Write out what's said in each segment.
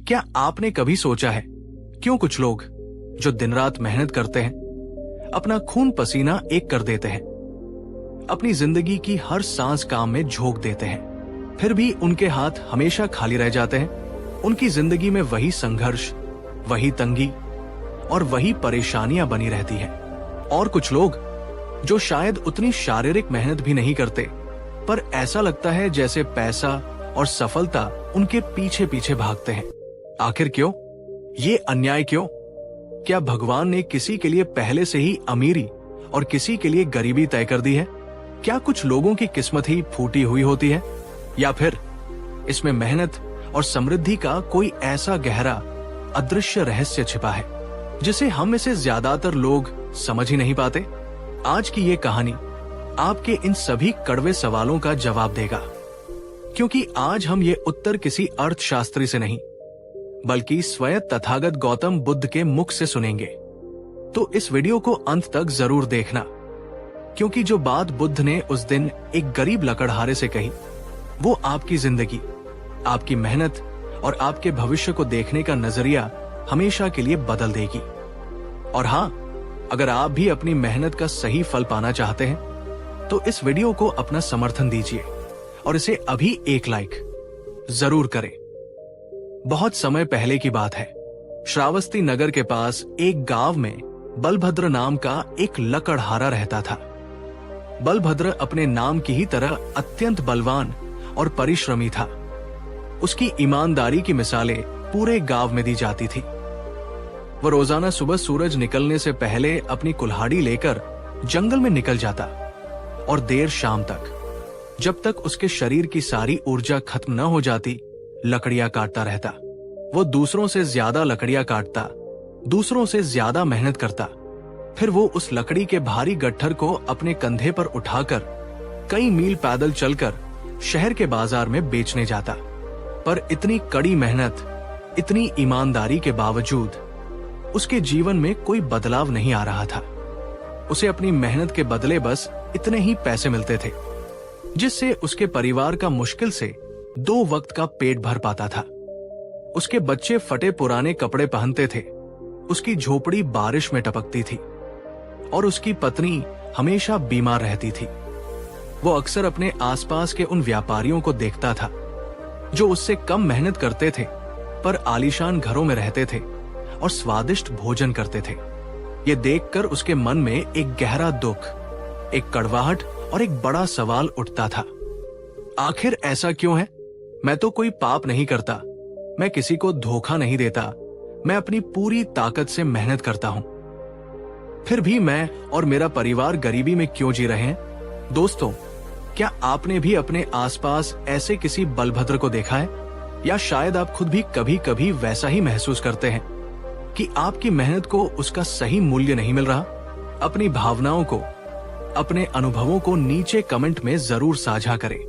क्या आपने कभी सोचा है क्यों कुछ लोग जो दिन रात मेहनत करते हैं, अपना खून पसीना एक कर देते हैं, अपनी जिंदगी की हर सांस काम में झोंक देते हैं, फिर भी उनके हाथ हमेशा खाली रह जाते हैं? उनकी जिंदगी में वही संघर्ष, वही तंगी और वही परेशानियां बनी रहती हैं। और कुछ लोग जो शायद उतनी शारीरिक मेहनत भी नहीं करते, पर ऐसा लगता है जैसे पैसा और सफलता उनके पीछे पीछे भागते हैं। आखिर क्यों? ये अन्याय क्यों? क्या भगवान ने किसी के लिए पहले से ही अमीरी और किसी के लिए गरीबी तय कर दी है? क्या कुछ लोगों की किस्मत ही फूटी हुई होती है, या फिर इसमें मेहनत और समृद्धि का कोई ऐसा गहरा अदृश्य रहस्य छिपा है जिसे हम में से ज्यादातर लोग समझ ही नहीं पाते? आज की ये कहानी आपके इन सभी कड़वे सवालों का जवाब देगा, क्योंकि आज हम ये उत्तर किसी अर्थशास्त्री से नहीं बल्कि स्वयं तथागत गौतम बुद्ध के मुख से सुनेंगे। तो इस वीडियो को अंत तक जरूर देखना, क्योंकि जो बात बुद्ध ने उस दिन एक गरीब लकड़हारे से कही, वो आपकी जिंदगी, आपकी मेहनत और आपके भविष्य को देखने का नजरिया हमेशा के लिए बदल देगी। और हाँ, अगर आप भी अपनी मेहनत का सही फल पाना चाहते हैं तो इस वीडियो को अपना समर्थन दीजिए और इसे अभी एक लाइक जरूर करें। बहुत समय पहले की बात है। श्रावस्ती नगर के पास एक गांव में बलभद्र नाम का एक लकड़हारा रहता था। बलभद्र अपने नाम की ही तरह अत्यंत बलवान और परिश्रमी था। उसकी ईमानदारी की मिसालें पूरे गांव में दी जाती थी। वह रोजाना सुबह सूरज निकलने से पहले अपनी कुल्हाड़ी लेकर जंगल में निकल जाता और देर शाम तक, जब तक उसके शरीर की सारी ऊर्जा खत्म न हो जाती, लकड़ियां काटता रहता। वो दूसरों से ज्यादा लकड़ियां काटता, दूसरों से ज्यादा मेहनत करता। फिर वो उस लकड़ी के भारी गट्ठर को अपने कंधे पर उठाकर कई मील पैदल चलकर शहर के बाजार में बेचने जाता। पर इतनी कड़ी मेहनत, इतनी ईमानदारी के बावजूद उसके जीवन में कोई बदलाव नहीं आ रहा था। उसे अपनी मेहनत के बदले बस इतने ही पैसे मिलते थे जिससे उसके परिवार का मुश्किल से 2 वक्त का पेट भर पाता था। उसके बच्चे फटे पुराने कपड़े पहनते थे, उसकी झोपड़ी बारिश में टपकती थी और उसकी पत्नी हमेशा बीमार रहती थी। वो अक्सर अपने आसपास के उन व्यापारियों को देखता था जो उससे कम मेहनत करते थे पर आलीशान घरों में रहते थे और स्वादिष्ट भोजन करते थे। ये देखकर उसके मन में एक गहरा दुख, एक कड़वाहट और एक बड़ा सवाल उठता था। आखिर ऐसा क्यों है? मैं तो कोई पाप नहीं करता, मैं किसी को धोखा नहीं देता, मैं अपनी पूरी ताकत से मेहनत करता हूं, फिर भी मैं और मेरा परिवार गरीबी में क्यों जी रहे हैं? दोस्तों, क्या आपने भी अपने आसपास ऐसे किसी बलभद्र को देखा है? या शायद आप खुद भी कभी कभी वैसा ही महसूस करते हैं कि आपकी मेहनत को उसका सही मूल्य नहीं मिल रहा? अपनी भावनाओं को, अपने अनुभवों को नीचे कमेंट में जरूर साझा करें।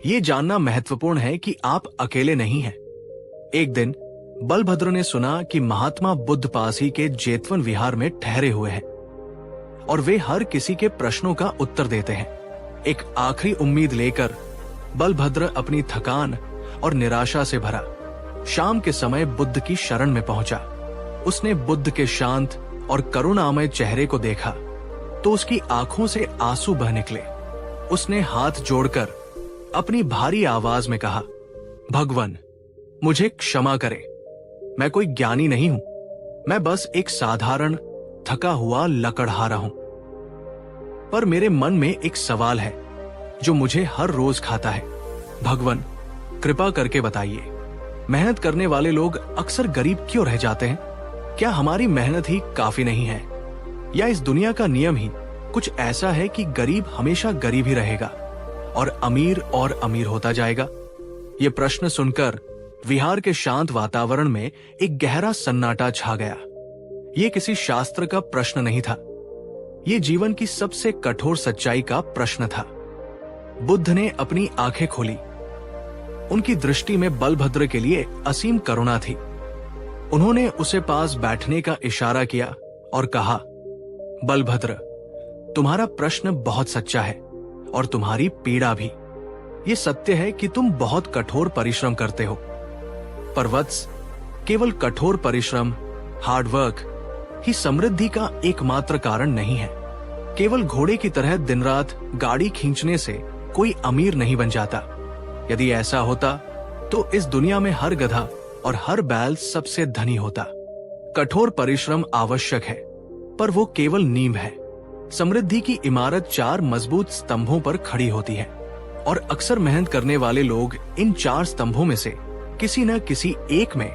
ये जानना महत्वपूर्ण है कि आप अकेले नहीं हैं। एक दिन बलभद्र ने सुना कि महात्मा बुद्ध पासी के जेतवन विहार में ठहरे हुए हैं और वे हर किसी के प्रश्नों का उत्तर देते हैं। एक आखिरी उम्मीद लेकर बलभद्र अपनी थकान और निराशा से भरा शाम के समय बुद्ध की शरण में पहुंचा। उसने बुद्ध के शांत और करुणामय चेहरे को देखा तो उसकी आंखों से आंसू बह निकले। उसने हाथ जोड़कर अपनी भारी आवाज में कहा, भगवान, मुझे क्षमा करे। मैं कोई ज्ञानी नहीं हूं, मैं बस एक साधारण थका हुआ लकड़हारा हूं। पर मेरे मन में एक सवाल है जो मुझे हर रोज खाता है। भगवान, कृपा करके बताइए, मेहनत करने वाले लोग अक्सर गरीब क्यों रह जाते हैं? क्या हमारी मेहनत ही काफी नहीं है, या इस दुनिया का नियम ही कुछ ऐसा है कि गरीब हमेशा गरीब ही रहेगा और अमीर होता जाएगा? ये प्रश्न सुनकर विहार के शांत वातावरण में एक गहरा सन्नाटा छा गया। ये किसी शास्त्र का प्रश्न नहीं था, ये जीवन की सबसे कठोर सच्चाई का प्रश्न था। बुद्ध ने अपनी आंखें खोली। उनकी दृष्टि में बलभद्र के लिए असीम करुणा थी। उन्होंने उसे पास बैठने का इशारा किया और कहा, बलभद्र, तुम्हारा प्रश्न बहुत सच्चा है और तुम्हारी पीड़ा भी। ये सत्य है कि तुम बहुत कठोर परिश्रम करते हो, पर वत्स, केवल कठोर परिश्रम, हार्ड वर्क ही समृद्धि का एकमात्र कारण नहीं है। केवल घोड़े की तरह दिन रात गाड़ी खींचने से कोई अमीर नहीं बन जाता। यदि ऐसा होता तो इस दुनिया में हर गधा और हर बैल सबसे धनी होता। कठोर परिश्रम आवश्यक है, पर वो केवल नींव है। समृद्धि की इमारत 4 मजबूत स्तंभों पर खड़ी होती है और अक्सर मेहनत करने वाले लोग इन 4 स्तंभों में से किसी न किसी एक में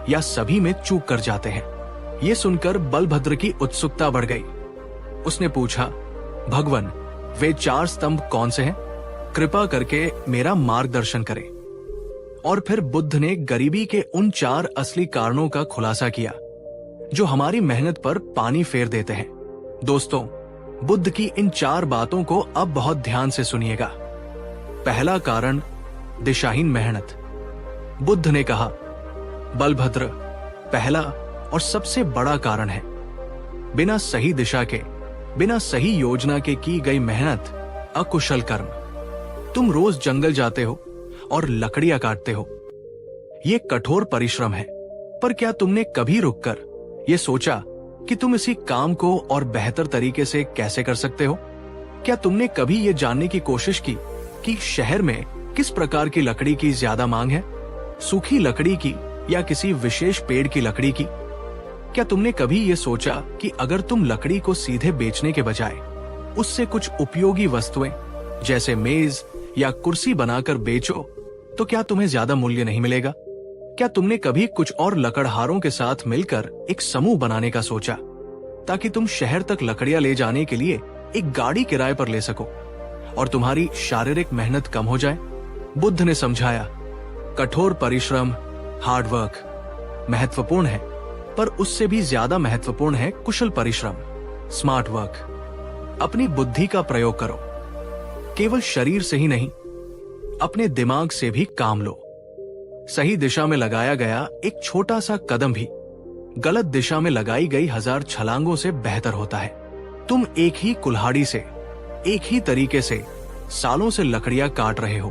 या सभी में चूक कर जाते हैं। ये सुनकर बलभद्र की उत्सुकता बढ़ गई। उसने पूछा, भगवान, वे 4 स्तंभ कौन से हैं? कृपा करके मेरा मार्गदर्शन करें। और फिर बुद्ध ने गरीबी के उन 4 असली कारणों का खुलासा किया जो हमारी मेहनत पर पानी फेर देते हैं। दोस्तों, बुद्ध की इन 4 बातों को अब बहुत ध्यान से सुनिएगा। पहला कारण, दिशाहीन मेहनत। बुद्ध ने कहा, बलभद्र, पहला और सबसे बड़ा कारण है बिना सही दिशा के, बिना सही योजना के की गई मेहनत, अकुशल कर्म। तुम रोज जंगल जाते हो और लकड़ियां काटते हो। ये कठोर परिश्रम है, पर क्या तुमने कभी रुककर ये सोचा कि तुम इसी काम को और बेहतर तरीके से कैसे कर सकते हो? क्या तुमने कभी ये जानने की कोशिश की कि शहर में किस प्रकार की लकड़ी की ज्यादा मांग है? सूखी लकड़ी की या किसी विशेष पेड़ की लकड़ी की? क्या तुमने कभी ये सोचा कि अगर तुम लकड़ी को सीधे बेचने के बजाय उससे कुछ उपयोगी वस्तुएं जैसे मेज या कुर्सी बनाकर बेचो तो क्या तुम्हें ज्यादा मूल्य नहीं मिलेगा? क्या तुमने कभी कुछ और लकड़हारों के साथ मिलकर एक समूह बनाने का सोचा ताकि तुम शहर तक लकड़ियां ले जाने के लिए एक गाड़ी किराए पर ले सको और तुम्हारी शारीरिक मेहनत कम हो जाए? बुद्ध ने समझाया, कठोर परिश्रम, हार्ड वर्क महत्वपूर्ण है, पर उससे भी ज्यादा महत्वपूर्ण है कुशल परिश्रम, स्मार्ट वर्क। अपनी बुद्धि का प्रयोग करो, केवल शरीर से ही नहीं, अपने दिमाग से भी काम लो। सही दिशा में लगाया गया एक छोटा सा कदम भी गलत दिशा में लगाई गई 1000 छलांगों से बेहतर होता है। तुम एक ही कुल्हाड़ी से एक ही तरीके से सालों से लकड़ियां काट रहे हो।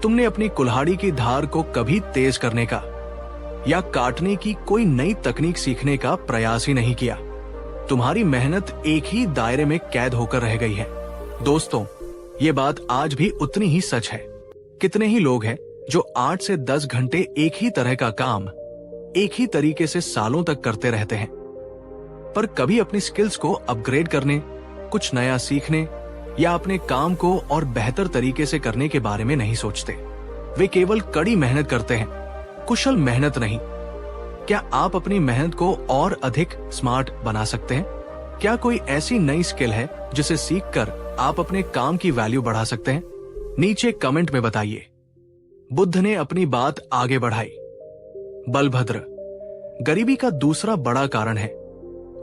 तुमने अपनी कुल्हाड़ी की धार को कभी तेज करने का या काटने की कोई नई तकनीक सीखने का प्रयास ही नहीं किया। तुम्हारी मेहनत एक ही दायरे में कैद होकर रह गई है। दोस्तों, ये बात आज भी उतनी ही सच है। कितने ही लोग हैं जो 8 से 10 घंटे एक ही तरह का काम एक ही तरीके से सालों तक करते रहते हैं, पर कभी अपनी स्किल्स को अपग्रेड करने, कुछ नया सीखने या अपने काम को और बेहतर तरीके से करने के बारे में नहीं सोचते। वे केवल कड़ी मेहनत करते हैं, कुशल मेहनत नहीं। क्या आप अपनी मेहनत को और अधिक स्मार्ट बना सकते हैं? क्या कोई ऐसी नई स्किल है जिसे सीखकर आप अपने काम की वैल्यू बढ़ा सकते हैं? नीचे कमेंट में बताइए। बुद्ध ने अपनी बात आगे बढ़ाई, बलभद्र, गरीबी का दूसरा बड़ा कारण है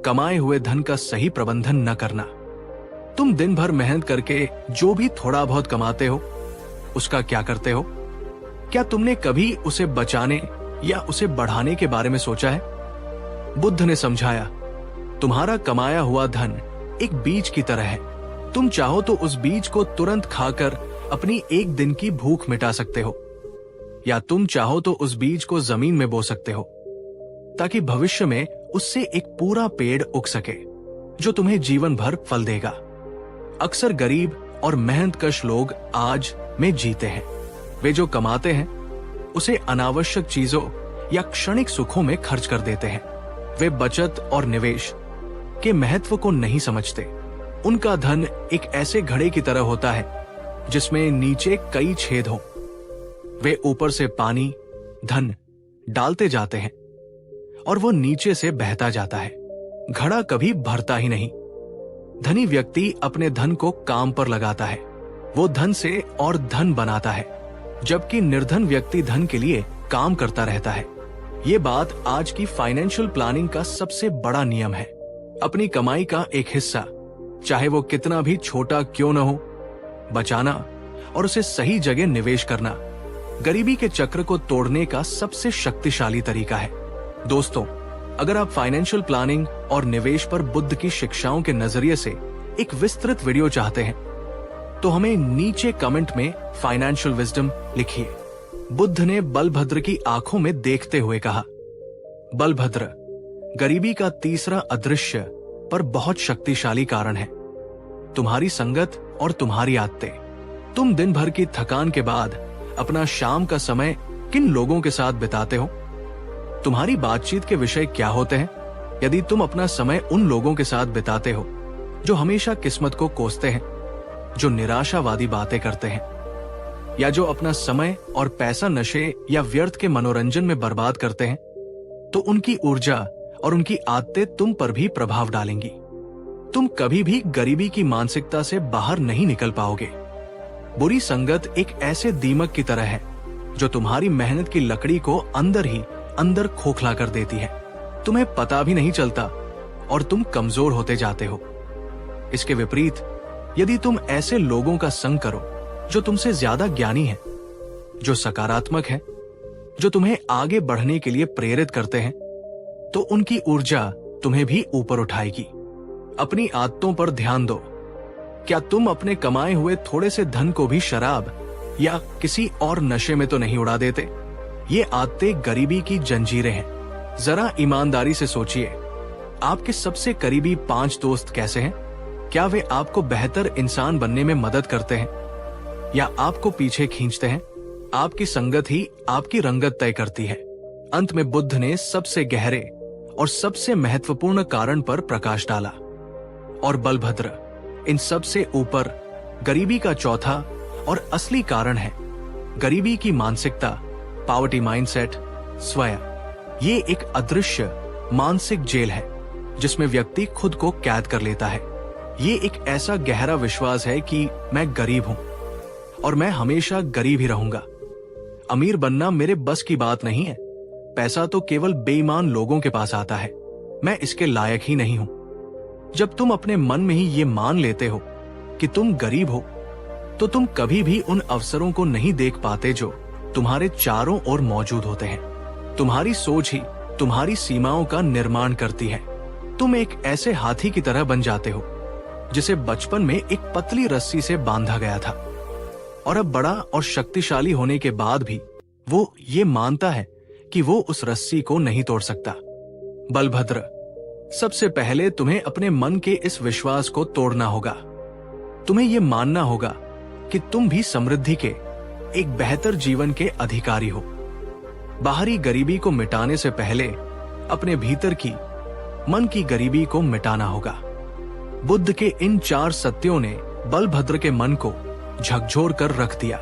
कमाए हुए धन का सही प्रबंधन न करना। तुम दिन भर मेहनत करके जो भी थोड़ा बहुत कमाते हो, उसका क्या करते हो? क्या तुमने कभी उसे बचाने या उसे बढ़ाने के बारे में सोचा है? बुद्ध ने समझाया, तुम्हारा कमाया हुआ धन एक बीज की तरह है। तुम चाहो तो उस बीज को तुरंत खाकर अपनी एक दिन की भूख मिटा सकते हो, या तुम चाहो तो उस बीज को जमीन में बो सकते हो ताकि भविष्य में उससे एक पूरा पेड़ उग सके जो तुम्हें जीवन भर फल देगा। अक्सर गरीब और मेहनतकश लोग आज में जीते हैं। वे जो कमाते हैं उसे अनावश्यक चीजों या क्षणिक सुखों में खर्च कर देते हैं। वे बचत और निवेश के महत्व को नहीं समझते। उनका धन एक ऐसे घड़े की तरह होता है जिसमें नीचे कई छेद हों। वे ऊपर से पानी, धन डालते जाते हैं और वो नीचे से बहता जाता है। घड़ा कभी भरता ही नहीं। धनी व्यक्ति अपने धन को काम पर लगाता है, वो धन से और धन बनाता है, जबकि निर्धन व्यक्ति धन के लिए काम करता रहता है। ये बात आज की फाइनेंशियल प्लानिंग का सबसे बड़ा नियम है। अपनी कमाई का एक हिस्सा, चाहे वो कितना भी छोटा क्यों न हो, बचाना और उसे सही जगह निवेश करना गरीबी के चक्र को तोड़ने का सबसे शक्तिशाली तरीका है। दोस्तों, अगर आप फाइनेंशियल प्लानिंग और निवेश पर बुद्ध की शिक्षाओं के नजरिए से एक विस्तृत वीडियो चाहते हैं तो हमें नीचे कमेंट में फाइनेंशियल विजडम लिखिए। बुद्ध ने बलभद्र की आंखों में देखते हुए कहा, बलभद्र गरीबी का तीसरा अदृश्य पर बहुत शक्तिशाली कारण है। तुम्हारी संगत और तुम्हारी आदतें। तुम दिन भर की थकान के बाद अपना शाम का समय किन लोगों के साथ बिताते हो? तुम्हारी बातचीत के विषय क्या होते हैं? यदि तुम अपना समय उन लोगों के साथ बिताते हो जो हमेशा किस्मत को कोसते हैं, जो निराशावादी बातें करते हैं, या जो अपना समय और पैसा नशे या व्यर्थ के मनोरंजन में बर्बाद करते हैं, तो उनकी ऊर्जा और उनकी आदतें तुम पर भी प्रभाव डालेंगी। तुम कभी भी गरीबी की मानसिकता से बाहर नहीं निकल पाओगे। बुरी संगत एक ऐसे दीमक की तरह है जो तुम्हारी मेहनत की लकड़ी को अंदर ही अंदर खोखला कर देती है। तुम्हें पता भी नहीं चलता और तुम कमजोर होते जाते हो। इसके विपरीत, यदि तुम ऐसे लोगों का संग करो जो तुमसे ज्यादा ज्ञानी हैं, जो सकारात्मक हैं, जो तुम्हें आगे बढ़ने के लिए प्रेरित करते हैं, तो उनकी ऊर्जा तुम्हें भी ऊपर उठाएगी। अपनी आदतों पर ध्यान दो। क्या तुम अपने कमाए हुए थोड़े से धन को भी शराब या किसी और नशे में तो नहीं उड़ा देते? ये आदतें गरीबी की जंजीरें हैं। जरा ईमानदारी से सोचिए, आपके सबसे करीबी 5 दोस्त कैसे हैं? क्या वे आपको बेहतर इंसान बनने में मदद करते हैं या आपको पीछे खींचते हैं? आपकी संगत ही आपकी रंगत तय करती है। अंत में बुद्ध ने सबसे गहरे और सबसे महत्वपूर्ण कारण पर प्रकाश डाला। और बलभद्र इन सबसे ऊपर गरीबी का चौथा और असली कारण है। गरीबी की मानसिकता, पॉवर्टी माइंडसेट, स्वयं। ये एक अदृश्य मानसिक जेल है जिसमें व्यक्ति खुद को कैद कर लेता है। ये एक ऐसा गहरा विश्वास है कि मैं गरीब हूं और मैं हमेशा गरीब ही रहूंगा। अमीर बनना मेरे बस की बात नहीं है। पैसा तो केवल बेईमान लोगों के पास आता है। मैं इसके लायक ही नहीं हूं। जब तुम अपने मन में ही ये मान लेते हो कि तुम गरीब हो, तो तुम कभी भी उन अवसरों को नहीं देख पाते जो तुम्हारे चारों ओर मौजूद होते हैं। तुम्हारी सोच ही तुम्हारी सीमाओं का निर्माण करती है। तुम एक ऐसे हाथी की तरह बन जाते हो जिसे बचपन में एक पतली रस्सी से बांधा गया था, और अब बड़ा और शक्तिशाली होने के बाद भी वो ये मानता है कि वो उस रस्सी को नहीं तोड़ सकता। बलभद्र, सबसे पहले तुम्हें अपने मन के इस विश्वास को तोड़ना होगा। तुम्हें यह मानना होगा कि तुम भी समृद्धि के, एक बेहतर जीवन के अधिकारी हो। बाहरी गरीबी को मिटाने से पहले अपने भीतर की, मन की गरीबी को मिटाना होगा। बुद्ध के इन 4 सत्यों ने बलभद्र के मन को झकझोर कर रख दिया।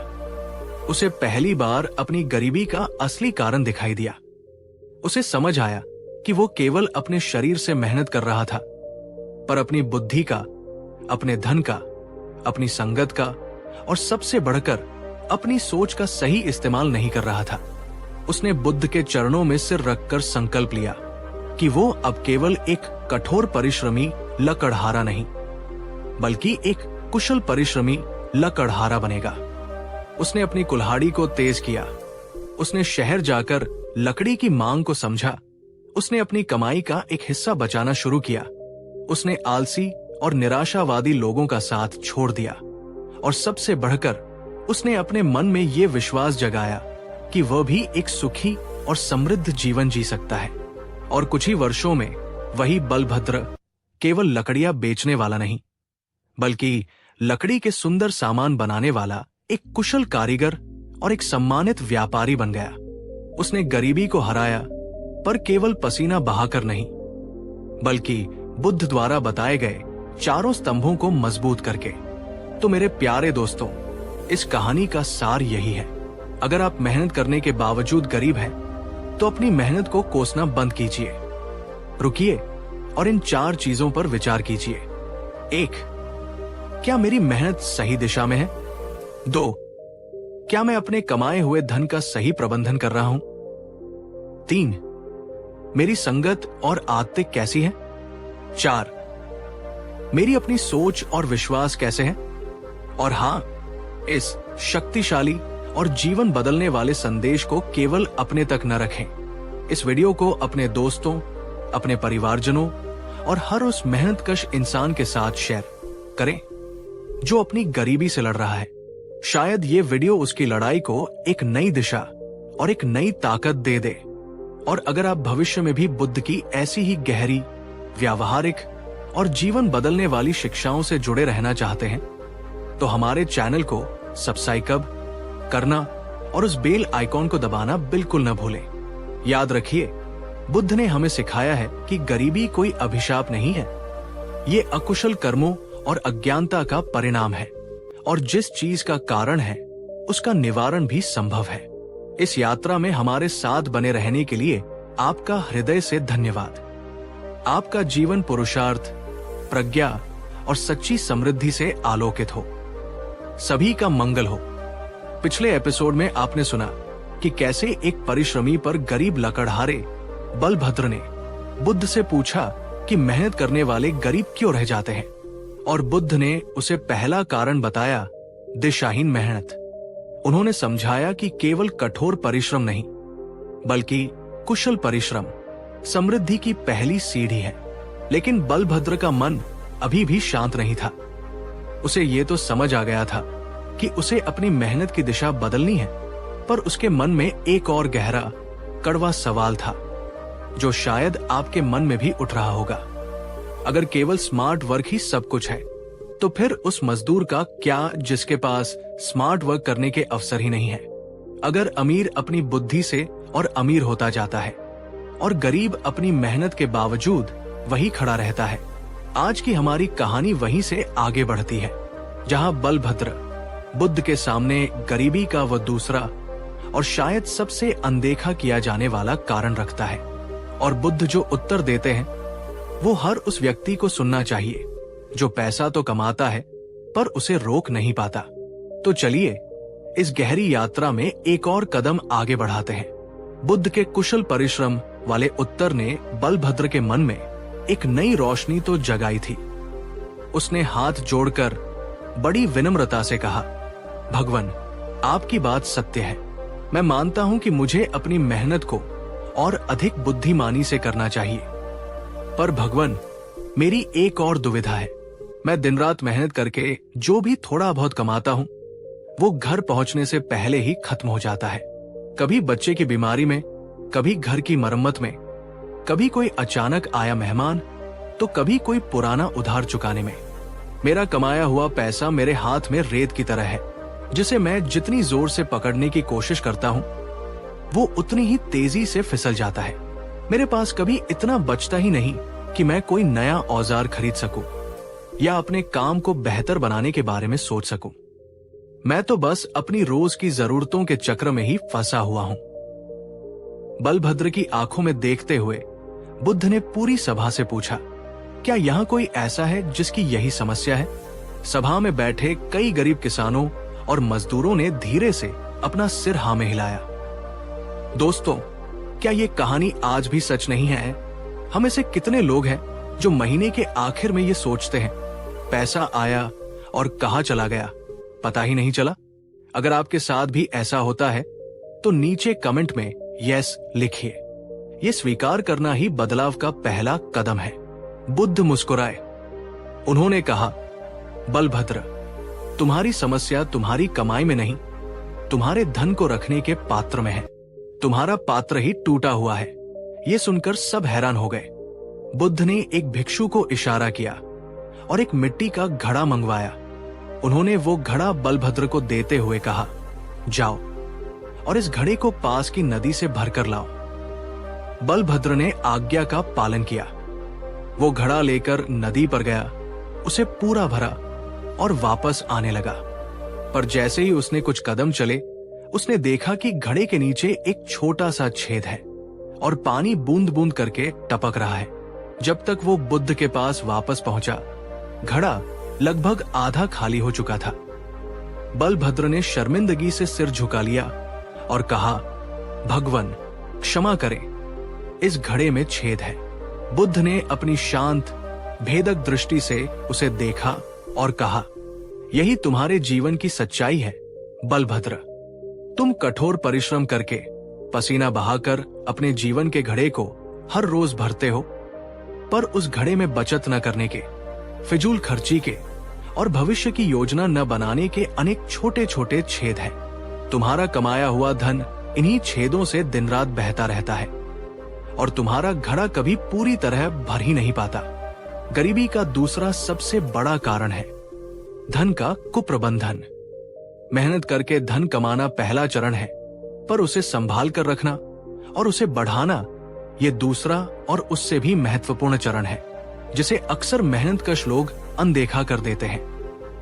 उसे पहली बार अपनी गरीबी का असली कारण दिखाई दिया। उसे समझ आया कि वो केवल अपने शरीर से मेहनत कर रहा था, पर अपनी बुद्धि का, अपने धन का, अपनी संगत का और सबसे बढ़कर अपनी सोच का सही इस्तेमाल नहीं कर रहा था। उसने बुद्ध के चरणों में सिर रखकर संकल्प लिया कि वो अब केवल एक कठोर परिश्रमी लकड़हारा नहीं, बल्कि एक कुशल परिश्रमी लकड़हारा बनेगा। उसने अपनी कुल्हाड़ी को तेज किया। उसने शहर जाकर लकड़ी की मांग को समझा। उसने अपनी कमाई का एक हिस्सा बचाना शुरू किया। उसने आलसी और निराशावादी लोगों का साथ छोड़ दिया, और सबसे बढ़कर उसने अपने मन में यह विश्वास जगाया कि वह भी एक सुखी और समृद्ध जीवन जी सकता है। और कुछ ही वर्षों में वही बलभद्र केवल लकड़ियां बेचने वाला नहीं, बल्कि लकड़ी के सुंदर सामान बनाने वाला एक कुशल कारीगर और एक सम्मानित व्यापारी बन गया। उसने गरीबी को हराया, पर केवल पसीना बहाकर नहीं, बल्कि बुद्ध द्वारा बताए गए 4 स्तंभों को मजबूत करके। तो मेरे प्यारे दोस्तों, इस कहानी का सार यही है। अगर आप मेहनत करने के बावजूद गरीब हैं, तो अपनी मेहनत को कोसना बंद कीजिए। रुकिए और इन 4 चीजों पर विचार कीजिए। 1, क्या मेरी मेहनत सही दिशा में है? 2, क्या मैं अपने कमाए हुए धन का सही प्रबंधन कर रहा हूं? 3, मेरी संगत और आदतें कैसी हैं? 4, मेरी अपनी सोच और विश्वास कैसे हैं? और हां, इस शक्तिशाली और जीवन बदलने वाले संदेश को केवल अपने तक न रखें। इस वीडियो को अपने दोस्तों, अपने परिवारजनों और हर उस मेहनतकश इंसान के साथ शेयर करें जो अपनी गरीबी से लड़ रहा है। शायद ये वीडियो उसकी लड़ाई को एक नई दिशा और एक नई ताकत दे दे। और अगर आप भविष्य में भी बुद्ध की ऐसी ही गहरी, व्यावहारिक और जीवन बदलने वाली शिक्षाओं से जुड़े रहना चाहते हैं, तो हमारे चैनल को सब्सक्राइब करना और उस बेल आइकॉन को दबाना बिल्कुल न भूलें। याद रखिए, बुद्ध ने हमें सिखाया है कि गरीबी कोई अभिशाप नहीं है, ये अकुशल कर्मों और अज्ञानता का परिणाम है, और जिस चीज का कारण है उसका निवारण भी संभव है। इस यात्रा में हमारे साथ बने रहने के लिए आपका हृदय से धन्यवाद। आपका जीवन पुरुषार्थ, प्रज्ञा और सच्ची समृद्धि से आलोकित हो। सभी का मंगल हो। पिछले एपिसोड में आपने सुना कि कैसे एक परिश्रमी पर गरीब लकड़हारे बलभद्र ने बुद्ध से पूछा कि मेहनत करने वाले गरीब क्यों रह जाते हैं, और बुद्ध ने उसे पहला कारण बताया, दिशाहीन मेहनत। उन्होंने समझाया कि केवल कठोर परिश्रम नहीं, बल्कि कुशल परिश्रम समृद्धि की पहली सीढ़ी है। लेकिन बलभद्र का मन अभी भी शांत नहीं था। उसे ये तो समझ आ गया था कि उसे अपनी मेहनत की दिशा बदलनी है, पर उसके मन में एक और गहरा, कड़वा सवाल था, जो शायद आपके मन में भी उठ रहा होगा। अगर केवल स्मार्ट वर्क ही सब कुछ है, तो फिर उस मजदूर का क्या जिसके पास स्मार्ट वर्क करने के अवसर ही नहीं है? अगर अमीर अपनी बुद्धि से और अमीर होता जाता है और गरीब अपनी मेहनत के बावजूद वही खड़ा रहता है, आज की हमारी कहानी वहीं से आगे बढ़ती है, जहां बलभद्र बुद्ध के सामने गरीबी का वह दूसरा और शायद सबसे अनदेखा किया जाने वाला कारण रखता है। और बुद्ध जो उत्तर देते हैं वो हर उस व्यक्ति को सुनना चाहिए जो पैसा तो कमाता है पर उसे रोक नहीं पाता। तो चलिए इस गहरी यात्रा में एक और कदम आगे बढ़ाते हैं। बुद्ध के कुशल परिश्रम वाले उत्तर ने बलभद्र के मन में एक नई रोशनी तो जगाई थी। उसने हाथ जोड़कर बड़ी विनम्रता से कहा, भगवान, आपकी बात सत्य है। मैं मानता हूं कि मुझे अपनी मेहनत को और अधिक बुद्धिमानी से करना चाहिए, पर भगवान, मेरी एक और दुविधा है। मैं दिन रात मेहनत करके जो भी थोड़ा बहुत कमाता हूं, वो घर पहुंचने से पहले ही खत्म हो जाता है। कभी बच्चे की बीमारी में, कभी घर की मरम्मत में, कभी कोई अचानक आया मेहमान, तो कभी कोई पुराना उधार चुकाने में। मेरा कमाया हुआ पैसा मेरे हाथ में रेत की तरह है, जिसे मैं जितनी जोर से पकड़ने की कोशिश करता हूं, वो उतनी ही तेजी से फिसल जाता है। मेरे पास कभी इतना बचता ही नहीं कि मैं कोई नया औजार खरीद सकूं या अपने काम को बेहतर बनाने के बारे में सोच सकूं। मैं तो बस अपनी रोज की जरूरतों के चक्र में ही फंसा हुआ हूं। बलभद्र की आंखों में देखते हुए बुद्ध ने पूरी सभा से पूछा, क्या यहाँ कोई ऐसा है जिसकी यही समस्या है? सभा में बैठे कई गरीब किसानों और मजदूरों ने धीरे से अपना सिर हाँ में हिलाया। दोस्तों, क्या ये कहानी आज भी सच नहीं है? हम ऐसे कितने लोग हैं जो महीने के आखिर में ये सोचते हैं, पैसा आया और कहाँ चला गया, पता ही नहीं चला। अगर आपके साथ भी ऐसा होता है तो नीचे कमेंट में यस लिखिए। ये स्वीकार करना ही बदलाव का पहला कदम है। बुद्ध मुस्कुराए। उन्होंने कहा, बलभद्र, तुम्हारी समस्या तुम्हारी कमाई में नहीं, तुम्हारे धन को रखने के पात्र में है। तुम्हारा पात्र ही टूटा हुआ है। ये सुनकर सब हैरान हो गए। बुद्ध ने एक भिक्षु को इशारा किया और एक मिट्टी का घड़ा मंगवाया। उन्होंने वो घड़ा बलभद्र को देते हुए कहा, जाओ और इस घड़े को पास की नदी से भरकर लाओ। बलभद्र ने आज्ञा का पालन किया। वो घड़ा लेकर नदी पर गया, उसे पूरा भरा और वापस आने लगा। पर जैसे ही उसने कुछ कदम चले, उसने देखा कि घड़े के नीचे एक छोटा सा छेद है और पानी बूंद बूंद करके टपक रहा है। जब तक वो बुद्ध के पास वापस पहुंचा, घड़ा लगभग आधा खाली हो चुका था। बलभद्र ने शर्मिंदगी से सिर झुका लिया और कहा, भगवान, क्षमा करें, इस घड़े में छेद है। बुद्ध ने अपनी शांत, भेदक दृष्टि से उसे देखा और कहा, यही तुम्हारे जीवन की सच्चाई है बलभद्र। तुम कठोर परिश्रम करके, पसीना बहाकर अपने जीवन के घड़े को हर रोज भरते हो, पर उस घड़े में बचत न करने के, फिजूल खर्ची के और भविष्य की योजना न बनाने के अनेक छोटे छोटे छेद हैं। तुम्हारा कमाया हुआ धन इन्हीं छेदों से दिन रात बहता रहता है। और तुम्हारा घड़ा कभी पूरी तरह भर ही नहीं पाता। गरीबी का दूसरा सबसे बड़ा कारण है धन का कुप्रबंधन। मेहनत करके धन कमाना पहला चरण है, पर उसे संभाल कर रखना और उसे बढ़ाना ये दूसरा और उससे भी महत्वपूर्ण चरण है, जिसे अक्सर मेहनतकश लोग अनदेखा कर देते हैं।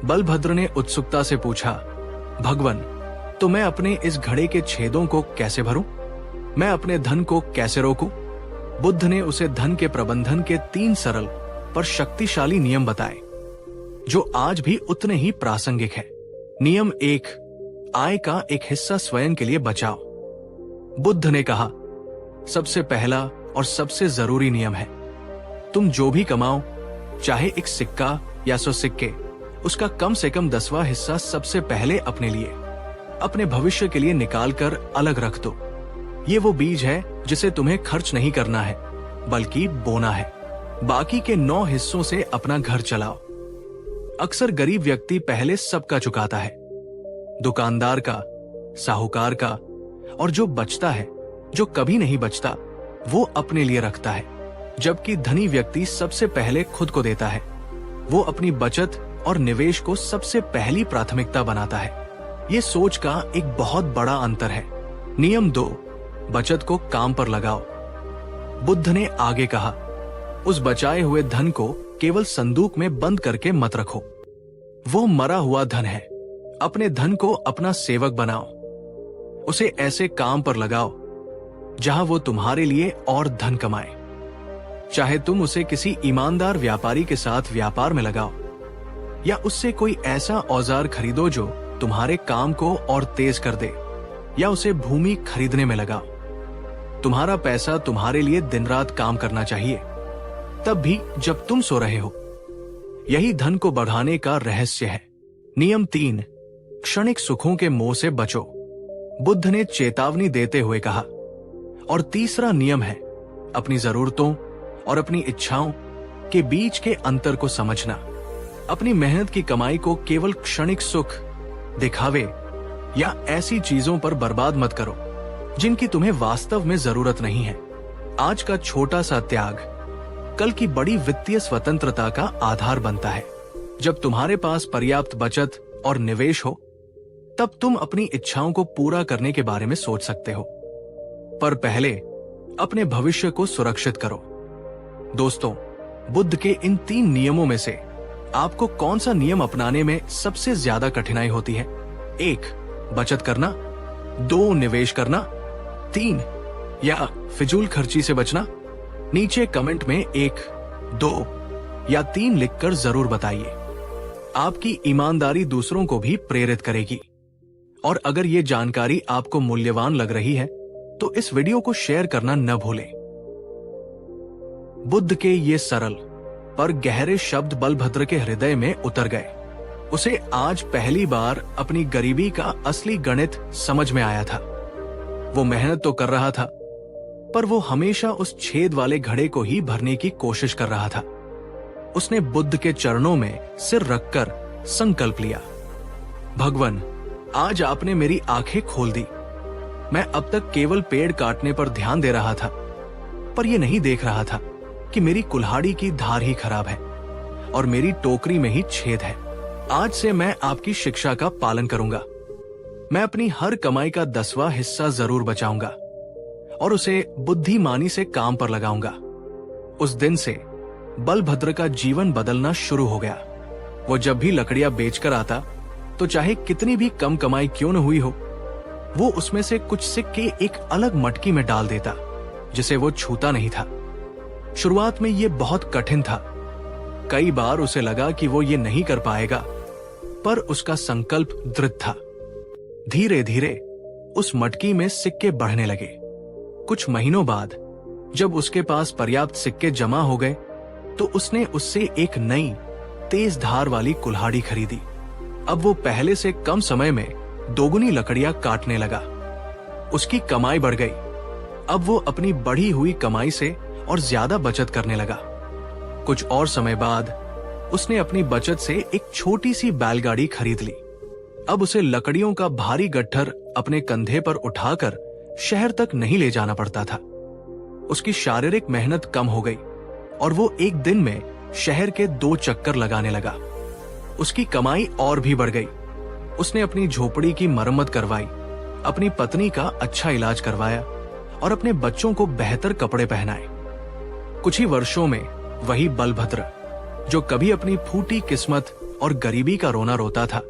बलभद्र ने उत्सुकता से पूछा, भगवन, तो मैं अपने इस घड़े के छेदों को कैसे भरूं? मैं अपने धन को कैसे रोकूं? बुद्ध ने उसे धन के प्रबंधन के 3 सरल पर शक्तिशाली नियम बताए, जो आज भी उतने ही प्रासंगिक है। नियम 1, आय का एक हिस्सा स्वयं के लिए बचाओ। बुद्ध ने कहा, सबसे पहला और सबसे जरूरी नियम है, तुम जो भी कमाओ, चाहे एक सिक्का या 100 सिक्के, उसका कम से कम 10वां हिस्सा सबसे पहले अपने लिए, अपने भविष्य के लिए निकाल कर अलग रख दो। ये वो बीज है जिसे तुम्हें खर्च नहीं करना है, बल्कि बोना है। बाकी के 9 हिस्सों से अपना घर चलाओ। अक्सर गरीब व्यक्ति पहले सबका चुकाता है, दुकानदार का, साहूकार का, और जो बचता है, जो कभी नहीं बचता, वो अपने लिए रखता है। जबकि धनी व्यक्ति सबसे पहले खुद को देता है। वो अपनी बचत और निवेश को सबसे पहली प्राथमिकता बनाता है। ये सोच का एक बहुत बड़ा अंतर है। नियम 2, बचत को काम पर लगाओ। बुद्ध ने आगे कहा, उस बचाए हुए धन को केवल संदूक में बंद करके मत रखो। वो मरा हुआ धन है। अपने धन को अपना सेवक बनाओ। उसे ऐसे काम पर लगाओ जहां वो तुम्हारे लिए और धन कमाए। चाहे तुम उसे किसी ईमानदार व्यापारी के साथ व्यापार में लगाओ, या उससे कोई ऐसा औजार खरीदो जो तुम्हारे काम को और तेज कर दे, या उसे भूमि खरीदने में लगाओ। तुम्हारा पैसा तुम्हारे लिए दिन रात काम करना चाहिए, तब भी जब तुम सो रहे हो। यही धन को बढ़ाने का रहस्य है। नियम 3, क्षणिक सुखों के मोह से बचो। बुद्ध ने चेतावनी देते हुए कहा। और तीसरा नियम है अपनी जरूरतों और अपनी इच्छाओं के बीच के अंतर को समझना। अपनी मेहनत की कमाई को केवल क्षणिक सुख, दिखावे या ऐसी चीजों पर बर्बाद मत करो जिनकी तुम्हें वास्तव में जरूरत नहीं है। आज का छोटा सा त्याग कल की बड़ी वित्तीय स्वतंत्रता का आधार बनता है। जब तुम्हारे पास पर्याप्त बचत और निवेश हो, तब तुम अपनी इच्छाओं को पूरा करने के बारे में सोच सकते हो। पर पहले अपने भविष्य को सुरक्षित करो। दोस्तों, बुद्ध के इन 3 नियमों में से आपको कौन सा नियम अपनाने में सबसे ज्यादा कठिनाई होती है? 1, बचत करना, 2, निवेश करना, 3, या फिजूल खर्ची से बचना? नीचे कमेंट में 1, 2 या 3 लिखकर जरूर बताइए। आपकी ईमानदारी दूसरों को भी प्रेरित करेगी। और अगर ये जानकारी आपको मूल्यवान लग रही है, तो इस वीडियो को शेयर करना न भूलें। बुद्ध के ये सरल पर गहरे शब्द बलभद्र के हृदय में उतर गए। उसे आज पहली बार अपनी गरीबी का असली गणित समझ में आया था। वो मेहनत तो कर रहा था, पर वो हमेशा उस छेद वाले घड़े को ही भरने की कोशिश कर रहा था। उसने बुद्ध के चरणों में सिर रखकर संकल्प लिया, भगवन, आज आपने मेरी आंखें खोल दी। मैं अब तक केवल पेड़ काटने पर ध्यान दे रहा था, पर यह नहीं देख रहा था कि मेरी कुल्हाड़ी की धार ही खराब है और मेरी टोकरी में ही छेद है। आज से मैं आपकी शिक्षा का पालन करूंगा। मैं अपनी हर कमाई का 10वां हिस्सा जरूर बचाऊंगा और उसे बुद्धिमानी से काम पर लगाऊंगा। उस दिन से बलभद्र का जीवन बदलना शुरू हो गया। वो जब भी लकड़ियां बेचकर आता, तो चाहे कितनी भी कम कमाई क्यों न हुई हो, वो उसमें से कुछ सिक्के एक अलग मटकी में डाल देता, जिसे वो छूता नहीं था। शुरुआत में ये बहुत कठिन था। कई बार उसे लगा कि वो ये नहीं कर पाएगा, पर उसका संकल्प दृढ़ था। धीरे धीरे उस मटकी में सिक्के बढ़ने लगे। कुछ महीनों बाद जब उसके पास पर्याप्त सिक्के जमा हो गए, तो उसने उससे एक नई तेज धार वाली कुल्हाड़ी खरीदी। अब वो पहले से कम समय में दोगुनी लकड़ियां काटने लगा। उसकी कमाई बढ़ गई। अब वो अपनी बढ़ी हुई कमाई से और ज्यादा बचत करने लगा। कुछ और समय बाद उसने अपनी बचत से एक छोटी सी बैलगाड़ी खरीद ली। अब उसे लकड़ियों का भारी गट्ठर अपने कंधे पर उठाकर शहर तक नहीं ले जाना पड़ता था। उसकी शारीरिक मेहनत कम हो गई और वो एक दिन में शहर के 2 चक्कर लगाने लगा। उसकी कमाई और भी बढ़ गई। उसने अपनी झोपड़ी की मरम्मत करवाई, अपनी पत्नी का अच्छा इलाज करवाया और अपने बच्चों को बेहतर कपड़े पहनाए। कुछ ही वर्षों में वही बलभद्र, जो कभी अपनी फूटी किस्मत और गरीबी का रोना रोता था,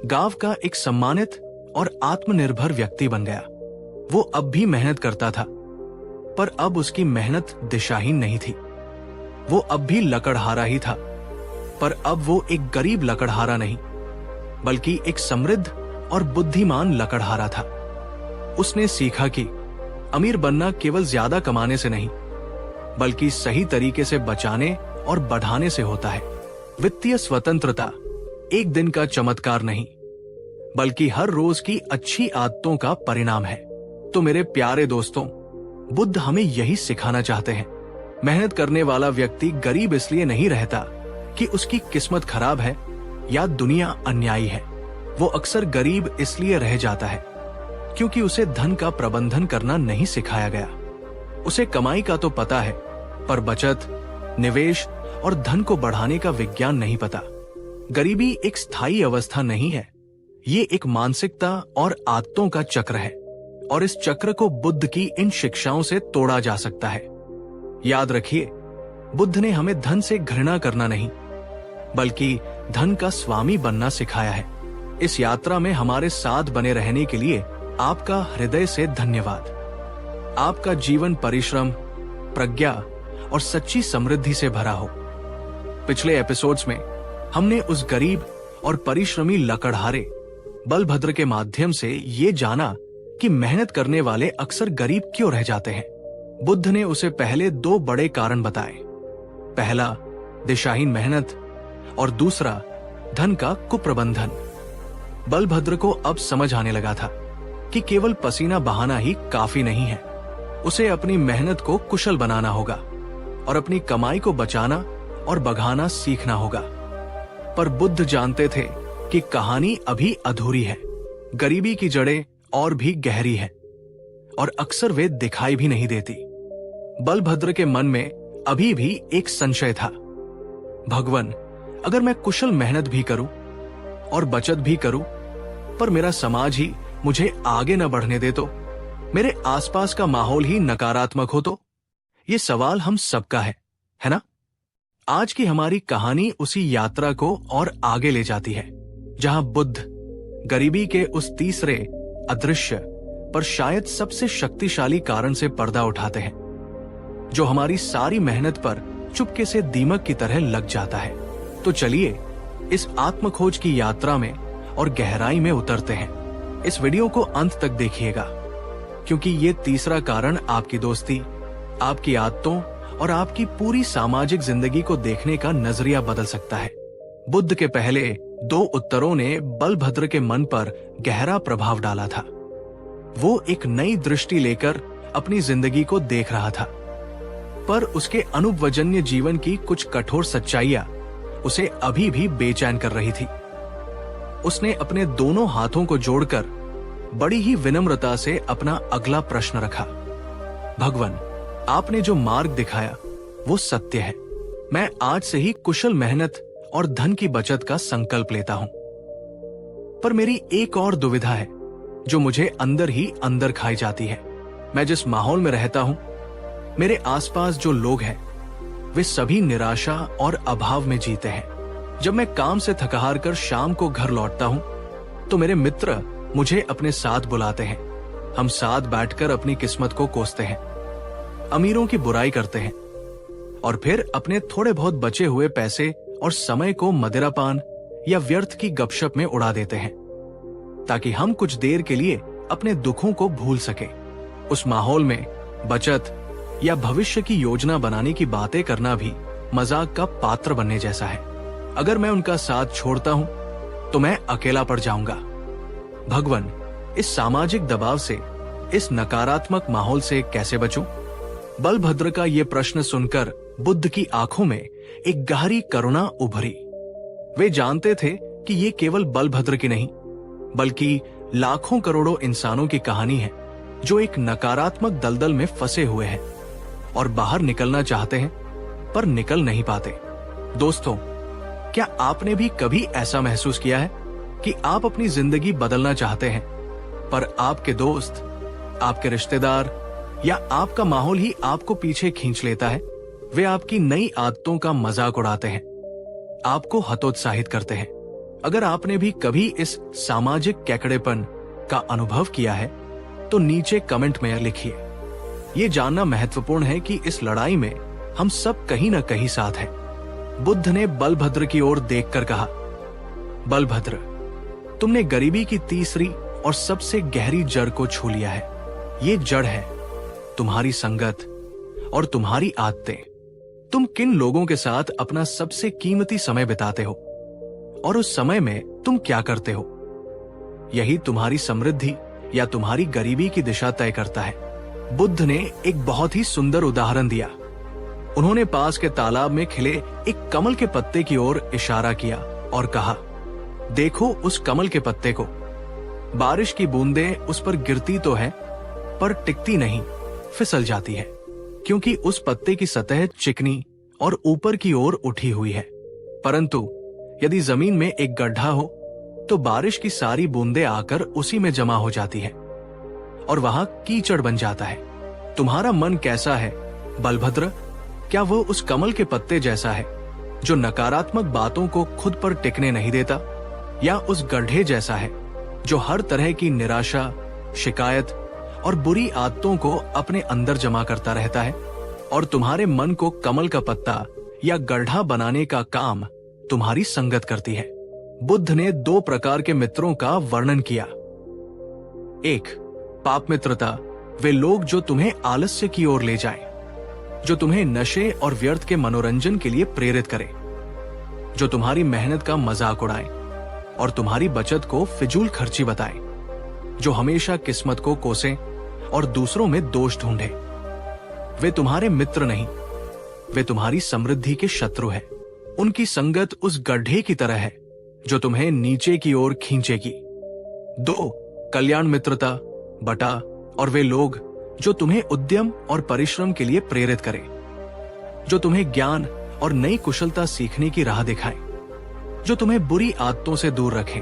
गांव का एक सम्मानित और आत्मनिर्भर व्यक्ति बन गया। वो अब भी मेहनत करता था, पर अब उसकी मेहनत दिशाहीन नहीं थी। वो अब भी लकड़हारा ही था, पर अब वो एक गरीब लकड़हारा नहीं, बल्कि एक समृद्ध और बुद्धिमान लकड़हारा था। उसने सीखा कि अमीर बनना केवल ज्यादा कमाने से नहीं, बल्कि सही तरीके से बचाने और बढ़ाने से होता है। वित्तीय स्वतंत्रता एक दिन का चमत्कार नहीं, बल्कि हर रोज की अच्छी आदतों का परिणाम है। तो मेरे प्यारे दोस्तों, बुद्ध हमें यही सिखाना चाहते हैं। मेहनत करने वाला व्यक्ति गरीब इसलिए नहीं रहता कि उसकी किस्मत खराब है या दुनिया अन्यायी है। वो अक्सर गरीब इसलिए रह जाता है क्योंकि उसे धन का प्रबंधन करना नहीं सिखाया गया। उसे कमाई का तो पता है, पर बचत, निवेश और धन को बढ़ाने का विज्ञान नहीं पता। गरीबी एक स्थायी अवस्था नहीं है, ये एक मानसिकता और आदतों का चक्र है, और इस चक्र को बुद्ध की इन शिक्षाओं से तोड़ा जा सकता है। याद रखिए, बुद्ध ने हमें धन से घृणा करना नहीं, बल्कि धन का स्वामी बनना सिखाया है। इस यात्रा में हमारे साथ बने रहने के लिए आपका हृदय से धन्यवाद। आपका जीवन परिश्रम, प्रज्ञा और सच्ची समृद्धि से भरा हो। पिछले एपिसोड्स में हमने उस गरीब और परिश्रमी लकड़हारे बलभद्र के माध्यम से ये जाना कि मेहनत करने वाले अक्सर गरीब क्यों रह जाते हैं। बुद्ध ने उसे पहले 2 बड़े कारण बताए। पहला, दिशाहीन मेहनत, और दूसरा, धन का कुप्रबंधन। बलभद्र को अब समझ आने लगा था कि केवल पसीना बहाना ही काफी नहीं है। उसे अपनी मेहनत को कुशल बनाना होगा और अपनी कमाई को बचाना और बढ़ाना सीखना होगा। पर बुद्ध जानते थे कि कहानी अभी अधूरी है। गरीबी की जड़ें और भी गहरी है और अक्सर वे दिखाई भी नहीं देती। बलभद्र के मन में अभी भी एक संशय था, भगवान, अगर मैं कुशल मेहनत भी करूं और बचत भी करूं, पर मेरा समाज ही मुझे आगे न बढ़ने दे तो, मेरे आसपास का माहौल ही नकारात्मक हो तो? ये सवाल हम सबका है ना? आज की हमारी कहानी उसी यात्रा को और आगे ले जाती है, जहां बुद्ध गरीबी के उस तीसरे अदृश्य पर शायद सबसे शक्तिशाली कारण से पर्दा उठाते हैं, जो हमारी सारी मेहनत पर चुपके से दीमक की तरह लग जाता है। तो चलिए इस आत्मखोज की यात्रा में और गहराई में उतरते हैं। इस वीडियो को अंत तक देखिएगा, क्योंकि ये तीसरा कारण आपकी दोस्ती, आपकी आदतों और आपकी पूरी सामाजिक जिंदगी को देखने का नजरिया बदल सकता है। बुद्ध के पहले 2 उत्तरों ने बलभद्र के मन पर गहरा प्रभाव डाला था। वो एक नई दृष्टि लेकर अपनी जिंदगी को देख रहा था, पर उसके अनुभवजन्य जीवन की कुछ कठोर सच्चाइयां उसे अभी भी बेचैन कर रही थी। उसने अपने दोनों हाथों को जोड़कर बड़ी ही विनम्रता से अपना अगला प्रश्न रखा। भगवान, आपने जो मार्ग दिखाया वो सत्य है। मैं आज से ही कुशल मेहनत और धन की बचत का संकल्प लेता हूं। पर मेरी एक और दुविधा है जो मुझे अंदर ही अंदर खाई जाती है। मैं जिस माहौल में रहता हूं, मेरे आसपास जो लोग हैं, वे सभी निराशा और अभाव में जीते हैं। जब मैं काम से थकहार कर शाम को घर लौटता हूं, तो मेरे मित्र मुझे अपने साथ बुलाते हैं। हम साथ बैठकर अपनी किस्मत को कोसते हैं, अमीरों की बुराई करते हैं और फिर अपने थोड़े बहुत बचे हुए पैसे और समय को मदिरापान या व्यर्थ की गपशप में उड़ा देते हैं, ताकि हम कुछ देर के लिए अपने दुखों को भूल सके। उस माहौल में बचत या भविष्य की योजना बनाने की बातें करना भी मजाक का पात्र बनने जैसा है। अगर मैं उनका साथ छोड़ता हूं, तो मैं अकेला पड़ जाऊंगा। भगवान, इस सामाजिक दबाव से, इस नकारात्मक माहौल से कैसे बचूं? बलभद्र का ये प्रश्न सुनकर बुद्ध की आंखों में एक गहरी करुणा उभरी। वे जानते थे कि ये केवल बलभद्र की नहीं, बल्कि लाखों करोड़ों इंसानों की कहानी है जो एक नकारात्मक दलदल में फंसे हुए हैं। और बाहर निकलना चाहते हैं पर निकल नहीं पाते। दोस्तों, क्या आपने भी कभी ऐसा महसूस किया है कि आप अपनी जिंदगी बदलना चाहते हैं पर आपके दोस्त, आपके रिश्तेदार या आपका माहौल ही आपको पीछे खींच लेता है? वे आपकी नई आदतों का मजाक उड़ाते हैं, आपको हतोत्साहित करते हैं। अगर आपने भी कभी इस सामाजिक कैकड़ेपन का अनुभव किया है तो नीचे कमेंट में लिखिए। ये जानना महत्वपूर्ण है कि इस लड़ाई में हम सब कहीं न कहीं साथ हैं। बुद्ध ने बलभद्र की ओर देखकर कहा, बलभद्र, तुमने गरीबी की तीसरी और सबसे गहरी जड़ को छू लिया है। ये जड़ है तुम्हारी संगत और तुम्हारी आदतें। तुम किन लोगों के साथ अपना सबसे कीमती समय बिताते हो और उस समय में तुम क्या करते हो, यही तुम्हारी समृद्धि या तुम्हारी गरीबी की दिशा तय करता है। बुद्ध ने एक बहुत ही सुंदर उदाहरण दिया। उन्होंने पास के तालाब में खिले एक कमल के पत्ते की ओर इशारा किया और कहा, देखो उस कमल के पत्ते को। बारिश की बूंदें उस पर गिरती तो है पर टिकती नहीं, फिसल जाती है, क्योंकि उस पत्ते की सतह चिकनी और ऊपर की ओर उठी हुई है। परंतु यदि जमीन में एक गड्ढा हो तो बारिश की सारी बूंदें आकर उसी में जमा हो जाती है और वहां कीचड़ बन जाता है। तुम्हारा मन कैसा है बलभद्र? क्या वो उस कमल के पत्ते जैसा है जो नकारात्मक बातों को खुद पर टिकने नहीं देता, या उस गड्ढे जैसा है जो हर तरह की निराशा, शिकायत और बुरी आदतों को अपने अंदर जमा करता रहता है? और तुम्हारे मन को कमल का पत्ता या गड्ढा बनाने का काम तुम्हारी संगत करती है। बुद्ध ने 2 प्रकार के मित्रों का वर्णन किया। 1, पाप मित्रता, वे लोग जो तुम्हें आलस्य की ओर ले जाएं, जो तुम्हें नशे और व्यर्थ के मनोरंजन के लिए प्रेरित करें, जो तुम्हारी मेहनत का मजाक उड़ाएं और तुम्हारी बचत को फिजूल खर्ची बताएं, जो हमेशा किस्मत को कोसें और दूसरों में दोष ढूंढें। वे तुम्हारे मित्र नहीं, वे तुम्हारी समृद्धि के शत्रु हैं। उनकी संगत उस गड्ढे की तरह है जो तुम्हें नीचे की ओर खींचेगी। 2, कल्याण मित्रता, बटा, और वे लोग जो तुम्हें उद्यम और परिश्रम के लिए प्रेरित करें, जो तुम्हें ज्ञान और नई कुशलता सीखने की राह दिखाएं, जो तुम्हें बुरी आदतों से दूर रखें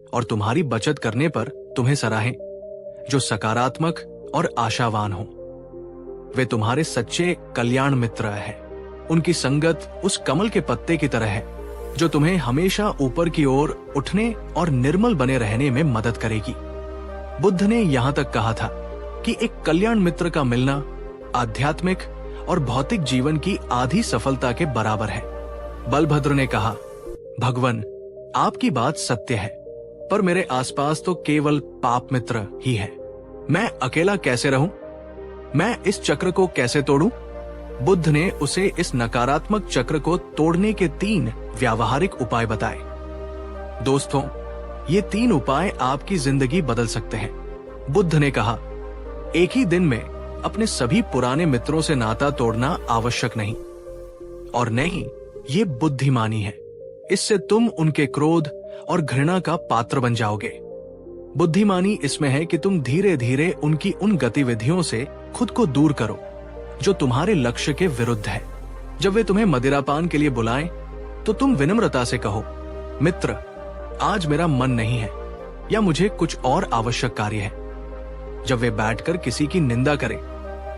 और तुम्हारी बचत करने पर तुम्हें सराहें, जो सकारात्मक और आशावान हो। वे तुम्हारे सच्चे कल्याण मित्र हैं। उनकी संगत उस कमल के पत्ते की तरह है जो तुम्हें हमेशा ऊपर की ओर उठने और निर्मल बने रहने में मदद करेगी। बुद्ध ने यहां तक कहा था कि एक कल्याण मित्र का मिलना आध्यात्मिक और भौतिक जीवन की आधी सफलता के बराबर है। बलभद्र ने कहा, भगवान, आपकी बात सत्य है, पर मेरे आसपास तो केवल पाप मित्र ही है। मैं अकेला कैसे रहूं? मैं इस चक्र को कैसे तोड़ूं? बुद्ध ने उसे इस नकारात्मक चक्र को तोड़ने के 3 व्यावहारिक उपाय बताए। दोस्तों, ये 3 उपाय आपकी जिंदगी बदल सकते हैं। बुद्ध ने कहा, एक ही दिन में अपने सभी पुराने मित्रों से नाता तोड़ना आवश्यक नहीं, और नहीं, ये बुद्धिमानी है। इससे तुम उनके क्रोध और घृणा का पात्र बन जाओगे। बुद्धिमानी इसमें है कि तुम धीरे धीरे उनकी उन गतिविधियों से खुद को दूर करो जो तुम्हारे लक्ष्य के विरुद्ध है। जब वे तुम्हें मदिरापान के लिए बुलाएं तो तुम विनम्रता से कहो, मित्र, आज मेरा मन नहीं है या मुझे कुछ और आवश्यक कार्य है। जब वे बैठकर किसी की निंदा करें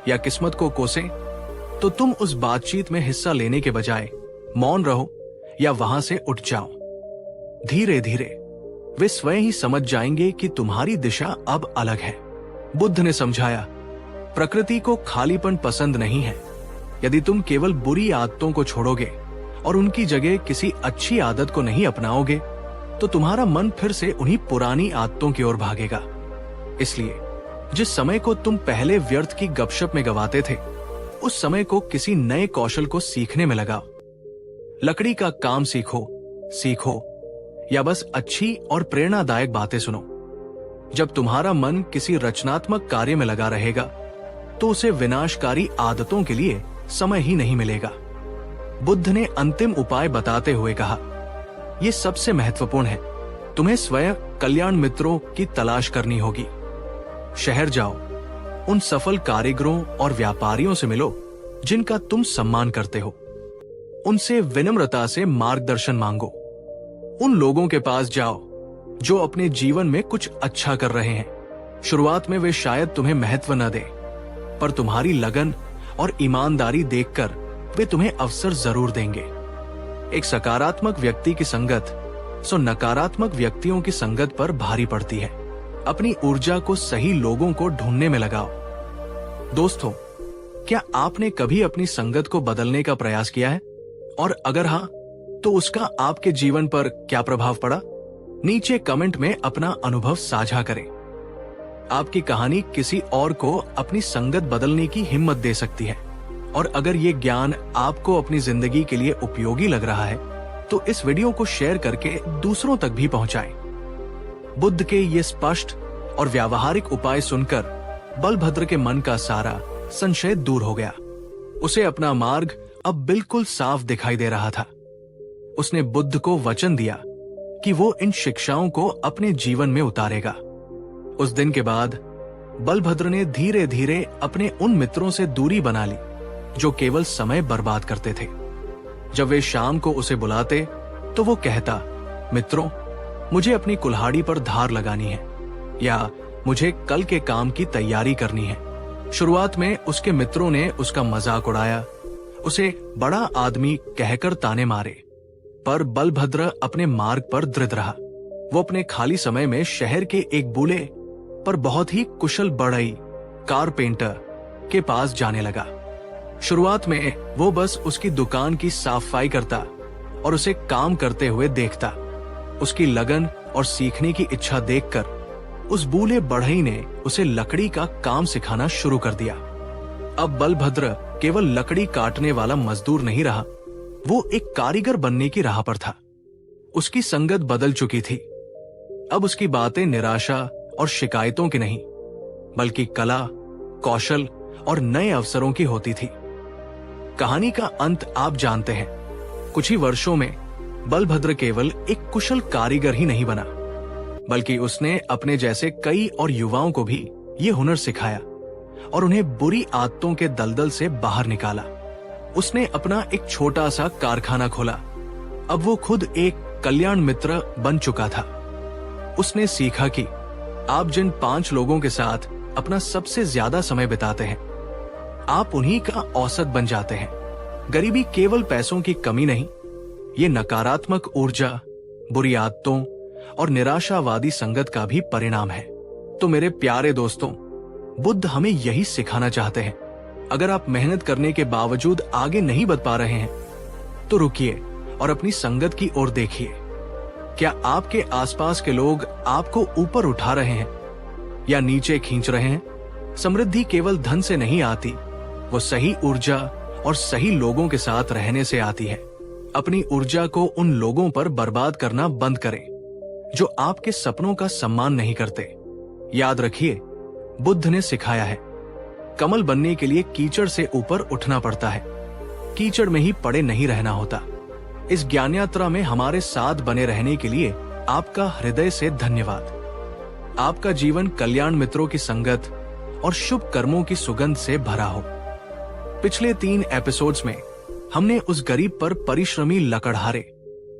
या किस्मत को कोसें तो तुम उस बातचीत में हिस्सा लेने के बजाय मौन रहो या वहां से उठ जाओ। धीरे धीरे वे स्वयं ही समझ जाएंगे कि तुम्हारी दिशा अब अलग है। बुद्ध ने समझाया, प्रकृति को खालीपन पसंद नहीं है। यदि तुम केवल बुरी आदतों को छोड़ोगे और उनकी जगह किसी अच्छी आदत को नहीं अपनाओगे तो तुम्हारा मन फिर से उन्हीं पुरानी आदतों की ओर भागेगा। इसलिए जिस समय को तुम पहले व्यर्थ की गपशप में गवाते थे, उस समय को किसी नए कौशल को सीखने में लगाओ। लकड़ी का काम सीखो या बस अच्छी और प्रेरणादायक बातें सुनो। जब तुम्हारा मन किसी रचनात्मक कार्य में लगा रहेगा तो उसे विनाशकारी आदतों के लिए समय ही नहीं मिलेगा। बुद्ध ने अंतिम उपाय बताते हुए कहा, यह सबसे महत्वपूर्ण है। तुम्हें स्वयं कल्याण मित्रों की तलाश करनी होगी। शहर जाओ, उन सफल कारीगरों और व्यापारियों से मिलो जिनका तुम सम्मान करते हो। उनसे विनम्रता से मार्गदर्शन मांगो। उन लोगों के पास जाओ जो अपने जीवन में कुछ अच्छा कर रहे हैं। शुरुआत में वे शायद तुम्हें महत्व न दें, पर तुम्हारी लगन और ईमानदारी देखकर वे तुम्हें अवसर जरूर देंगे। एक सकारात्मक व्यक्ति की संगत नकारात्मक व्यक्तियों की संगत पर भारी पड़ती है। अपनी ऊर्जा को सही लोगों को ढूंढने में लगाओ। दोस्तों, क्या आपने कभी अपनी संगत को बदलने का प्रयास किया है? और अगर हाँ, तो उसका आपके जीवन पर क्या प्रभाव पड़ा? नीचे कमेंट में अपना अनुभव साझा करें। आपकी कहानी किसी और को अपनी संगत बदलने की हिम्मत दे सकती है। और अगर ये ज्ञान आपको अपनी जिंदगी के लिए उपयोगी लग रहा है, तो इस वीडियो को शेयर करके दूसरों तक भी पहुंचाएं। बुद्ध के ये स्पष्ट और व्यावहारिक उपाय सुनकर बलभद्र के मन का सारा संशय दूर हो गया। उसे अपना मार्ग अब बिल्कुल साफ दिखाई दे रहा था। उसने बुद्ध को वचन दिया कि वो इन शिक्षाओं को अपने जीवन में उतारेगा। उस दिन के बाद बलभद्र ने धीरे धीरे अपने उन मित्रों से दूरी बना ली जो केवल समय बर्बाद करते थे। जब वे शाम को उसे बुलाते तो वो कहता, मित्रों, मुझे अपनी कुल्हाड़ी पर धार लगानी है, या मुझे कल के काम की तैयारी करनी है। शुरुआत में उसके मित्रों ने उसका मजाक उड़ाया, उसे बड़ा आदमी कहकर ताने मारे, पर बलभद्र अपने मार्ग पर दृढ़ रहा। वो अपने खाली समय में शहर के एक बूढ़े पर बहुत ही कुशल बढ़ई कारपेंटर के पास जाने लगा। शुरुआत में वो बस उसकी दुकान की साफ सफाई करता और उसे काम करते हुए देखता। उसकी लगन और सीखने की इच्छा देखकर उस बूढ़े बढ़ई ने उसे लकड़ी का काम सिखाना शुरू कर दिया। अब बलभद्र केवल लकड़ी काटने वाला मजदूर नहीं रहा, वो एक कारीगर बनने की राह पर था। उसकी संगत बदल चुकी थी। अब उसकी बातें निराशा और शिकायतों की नहीं, बल्कि कला, कौशल और नए अवसरों की होती थी। कहानी का अंत आप जानते हैं। कुछ ही वर्षों में बलभद्र केवल एक कुशल कारीगर ही नहीं बना, बल्कि उसने अपने जैसे कई और युवाओं को भी ये हुनर सिखाया और उन्हें बुरी आदतों के दलदल से बाहर निकाला। उसने अपना एक छोटा सा कारखाना खोला। अब वो खुद एक कल्याण मित्र बन चुका था। उसने सीखा कि आप जिन 5 लोगों के साथ अपना सबसे ज्यादा समय बिताते हैं, आप उन्हीं का औसत बन जाते हैं। गरीबी केवल पैसों की कमी नहीं, ये नकारात्मक ऊर्जा, बुरी आदतों और निराशावादी संगत का भी परिणाम है। तो मेरे प्यारे दोस्तों, बुद्ध हमें यही सिखाना चाहते हैं। अगर आप मेहनत करने के बावजूद आगे नहीं बढ़ पा रहे हैं, तो रुकिए और अपनी संगत की ओर देखिए। क्या आपके आसपास के लोग आपको ऊपर उठा रहे हैं या नीचे खींच रहे हैं? समृद्धि केवल धन से नहीं आती, वो सही ऊर्जा और सही लोगों के साथ रहने से आती है। अपनी ऊर्जा को उन लोगों पर बर्बाद करना बंद करें जो आपके सपनों का सम्मान नहीं करते। याद रखिए, बुद्ध ने सिखाया है, कमल बनने के लिए कीचड़ से ऊपर उठना पड़ता है, कीचड़ में ही पड़े नहीं रहना होता। इस ज्ञान यात्रा में हमारे साथ बने रहने के लिए आपका हृदय से धन्यवाद। आपका जीवन कल्याण मित्रों की संगत और शुभ कर्मों की सुगंध से भरा हो। पिछले 3 एपिसोड्स में हमने उस गरीब पर परिश्रमी लकड़हारे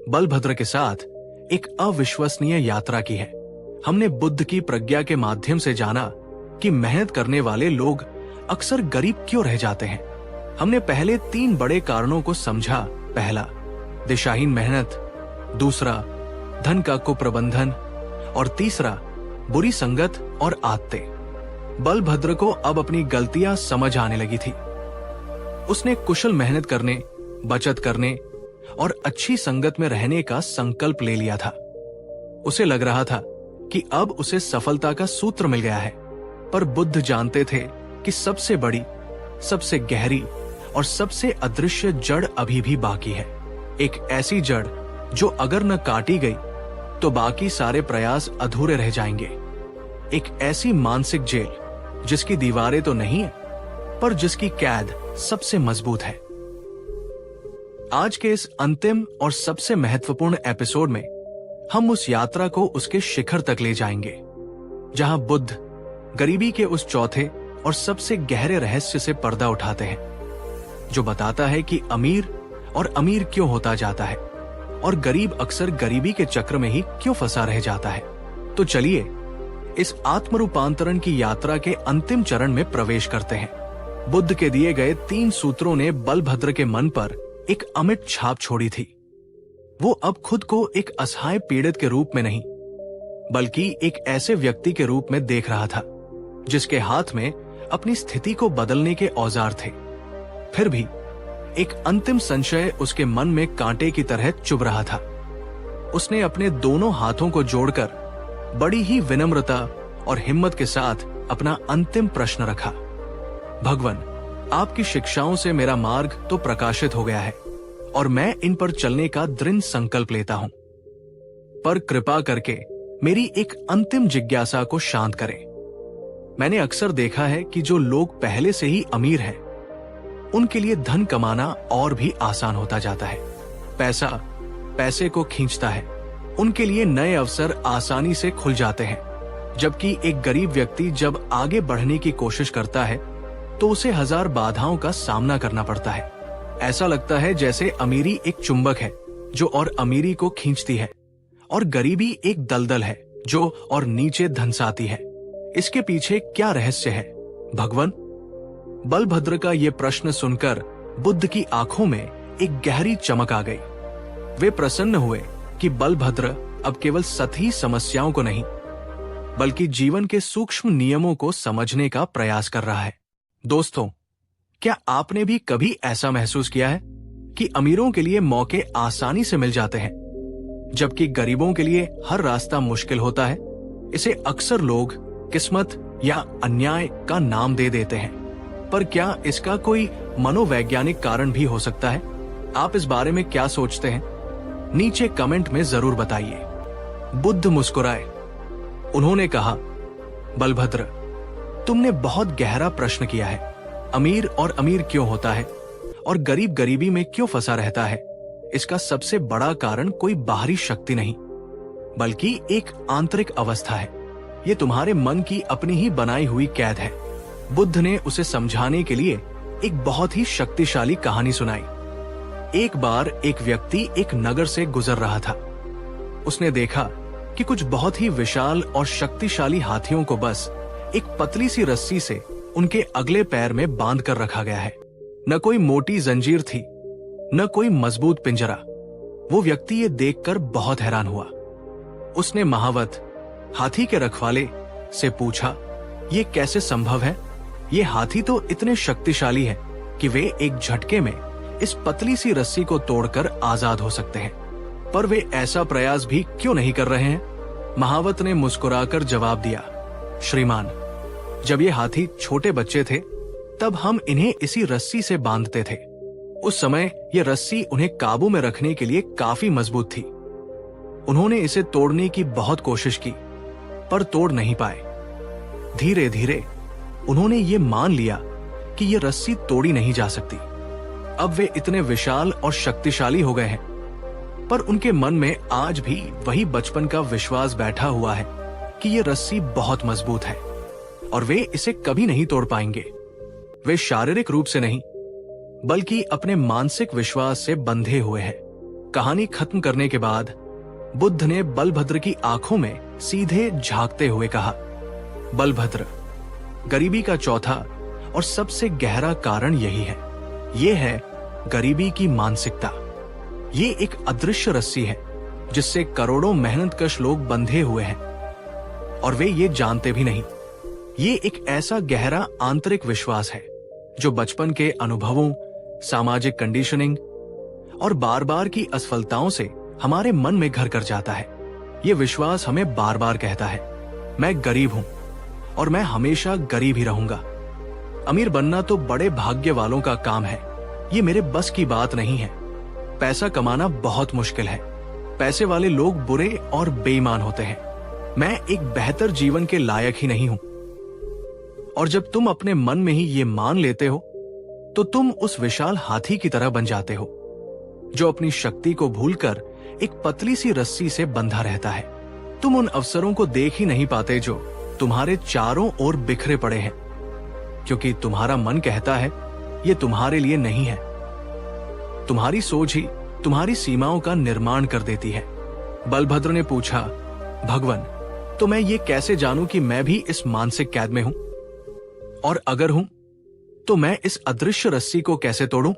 बलभद्र के साथ एक अविश्वसनीय यात्रा की है। हमने बुद्ध की प्रज्ञा के माध्यम से जाना कि मेहनत करने वाले लोग अक्सर गरीब क्यों रह जाते हैं। हमने पहले 3 बड़े कारणों को समझा। पहला, दिशाहीन मेहनत, दूसरा, धन का कुप्रबंधन, और तीसरा, बुरी संगत और आदतें। बलभद्र को अब अपनी गलतियां समझ आने लगी थी। उसने कुशल मेहनत करने, बचत करने और अच्छी संगत में रहने का संकल्प ले लिया था। उसे लग रहा था कि अब उसे सफलता का सूत्र मिल गया है, पर बुद्ध जानते थे कि सबसे बड़ी, सबसे गहरी और सबसे अदृश्य जड़ अभी भी बाकी है। एक ऐसी जड़ जो अगर न काटी गई तो बाकी सारे प्रयास अधूरे रह जाएंगे। एक ऐसी मानसिक जेल जिसकी दीवारें तो नहीं है, पर जिसकी कैद सबसे मजबूत है। आज के इस अंतिम और सबसे महत्वपूर्ण एपिसोड में हम उस यात्रा को उसके शिखर तक ले जाएंगे, जहां बुद्ध गरीबी के उस चौथे और सबसे गहरे रहस्य से पर्दा उठाते हैं। जो बताता है कि अमीर और अमीर क्यों होता जाता है और गरीब अक्सर गरीबी के चक्र में ही क्यों फंसा रह जाता है। तो चलिए इस आत्मरूपांतरण की यात्रा के अंतिम चरण में प्रवेश करते हैं। बुद्ध के दिए गए 3 सूत्रों ने बलभद्र के मन पर एक अमिट छाप छोड़ी थी। वो अब खुद को एक असहाय पीड़ित के रूप में नहीं, बल्कि एक ऐसे व्यक्ति के रूप में देख रहा था जिसके हाथ में अपनी स्थिति को बदलने के औजार थे। फिर भी एक अंतिम संशय उसके मन में कांटे की तरह चुभ रहा था। उसने अपने दोनों हाथों को जोड़कर बड़ी ही विनम्रता और हिम्मत के साथ अपना अंतिम प्रश्न रखा। भगवान, आपकी शिक्षाओं से मेरा मार्ग तो प्रकाशित हो गया है और मैं इन पर चलने का दृढ़ संकल्प लेता हूं, पर कृपा करके मेरी एक अंतिम जिज्ञासा को शांत करें। मैंने अक्सर देखा है कि जो लोग पहले से ही अमीर हैं, उनके लिए धन कमाना और भी आसान होता जाता है। पैसा पैसे को खींचता है, उनके लिए नए अवसर आसानी से खुल जाते हैं, जबकि एक गरीब व्यक्ति जब आगे बढ़ने की कोशिश करता है तो उसे 1000 बाधाओं का सामना करना पड़ता है। ऐसा लगता है जैसे अमीरी एक चुंबक है जो और अमीरी को खींचती है, और गरीबी एक दलदल है जो और नीचे धंसाती है। इसके पीछे क्या रहस्य है भगवान? बलभद्र का ये प्रश्न सुनकर बुद्ध की आंखों में एक गहरी चमक आ गई। वे प्रसन्न हुए कि बलभद्र अब केवल सतही समस्याओं को नहीं, बल्कि जीवन के सूक्ष्म नियमों को समझने का प्रयास कर रहा है। दोस्तों, क्या आपने भी कभी ऐसा महसूस किया है कि अमीरों के लिए मौके आसानी से मिल जाते हैं, जबकि गरीबों के लिए हर रास्ता मुश्किल होता है? इसे अक्सर लोग किस्मत या अन्याय का नाम दे देते हैं, पर क्या इसका कोई मनोवैज्ञानिक कारण भी हो सकता है? आप इस बारे में क्या सोचते हैं? नीचे कमेंट में जरूर बताइए। बुद्ध मुस्कुराए। उन्होंने कहा, बलभद्र, तुमने बहुत गहरा प्रश्न किया है। अमीर और अमीर क्यों होता है और गरीब गरीबी में क्यों फंसा रहता है? इसका सबसे बड़ा कारण कोई बाहरी शक्ति नहीं, बल्कि एक आंतरिक अवस्था है। ये तुम्हारे मन की अपनी ही बनाई हुई कैद है। बुद्ध ने उसे समझाने के लिए एक बहुत ही शक्तिशाली कहानी सुनाई। एक बार एक व्यक्ति एक नगर से गुजर रहा था। उसने देखा कि कुछ बहुत ही विशाल और शक्तिशाली हाथियों को बस एक पतली सी रस्सी से उनके अगले पैर में बांध कर रखा गया है। न कोई मोटी जंजीर थी, न कोई मजबूत पिंजरा। वो व्यक्ति ये देखकर बहुत हैरान हुआ। उसने महावत, हाथी के रखवाले, से पूछा, ये कैसे संभव है? ये हाथी तो इतने शक्तिशाली है कि वे एक झटके में इस पतली सी रस्सी को तोड़कर आजाद हो सकते हैं, पर वे ऐसा प्रयास भी क्यों नहीं कर रहे हैं? महावत ने मुस्कुराकर जवाब दिया, श्रीमान, जब ये हाथी छोटे बच्चे थे तब हम इन्हें इसी रस्सी से बांधते थे। उस समय ये रस्सी उन्हें काबू में रखने के लिए काफी मजबूत थी। उन्होंने इसे तोड़ने की बहुत कोशिश की, पर तोड़ नहीं पाए। धीरे धीरे उन्होंने ये मान लिया कि ये रस्सी तोड़ी नहीं जा सकती। अब वे इतने विशाल और शक्तिशाली हो गए हैं, पर उनके मन में आज भी वही बचपन का विश्वास बैठा हुआ है कि ये रस्सी बहुत मजबूत है और वे इसे कभी नहीं तोड़ पाएंगे। वे शारीरिक रूप से नहीं, बल्कि अपने मानसिक विश्वास से बंधे हुए हैं। कहानी खत्म करने के बाद बुद्ध ने बलभद्र की आंखों में सीधे झांकते हुए कहा, बलभद्र, गरीबी का चौथा और सबसे गहरा कारण यही है। ये है गरीबी की मानसिकता। ये एक अदृश्य रस्सी है जिससे करोड़ों मेहनतकश लोग बंधे हुए हैं और वे ये जानते भी नहीं। ये एक ऐसा गहरा आंतरिक विश्वास है जो बचपन के अनुभवों, सामाजिक कंडीशनिंग और बार बार की असफलताओं से हमारे मन में घर कर जाता है। ये विश्वास हमें बार बार कहता है, मैं गरीब हूं और मैं हमेशा गरीब ही रहूंगा। अमीर बनना तो बड़े भाग्य वालों का काम है, ये मेरे बस की बात नहीं है। पैसा कमाना बहुत मुश्किल है। पैसे वाले लोग बुरे और बेईमान होते हैं। मैं एक बेहतर जीवन के लायक ही नहीं हूं। और जब तुम अपने मन में ही ये मान लेते हो, तो तुम उस विशाल हाथी की तरह बन जाते हो जो अपनी शक्ति को भूलकर एक पतली सी रस्सी से बंधा रहता है। तुम उन अवसरों को देख ही नहीं पाते जो तुम्हारे चारों ओर बिखरे पड़े हैं, क्योंकि तुम्हारा मन कहता है ये तुम्हारे लिए नहीं है। तुम्हारी सोच ही तुम्हारी सीमाओं का निर्माण कर देती है। बलभद्र ने पूछा, भगवन, तो मैं ये कैसे जानूं कि मैं भी इस मानसिक कैद में हूं? और अगर हूं, तो मैं इस अदृश्य रस्सी को कैसे तोड़ूं?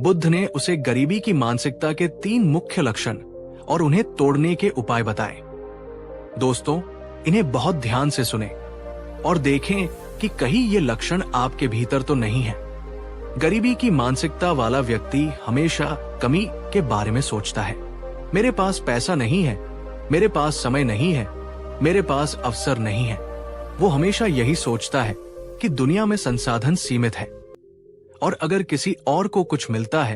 बुद्ध ने उसे गरीबी की मानसिकता के 3 मुख्य लक्षण और उन्हें तोड़ने के उपाय बताए। दोस्तों, इन्हें बहुत ध्यान से सुने और देखें कि कहीं ये लक्षण आपके भीतर तो नहीं है। गरीबी की मानसिकता वाला व्यक्ति हमेशा कमी के बारे में सोचता है। मेरे पास पैसा नहीं है, मेरे पास समय नहीं है, मेरे पास अवसर नहीं है। वो हमेशा यही सोचता है कि दुनिया में संसाधन सीमित है और अगर किसी और को कुछ मिलता है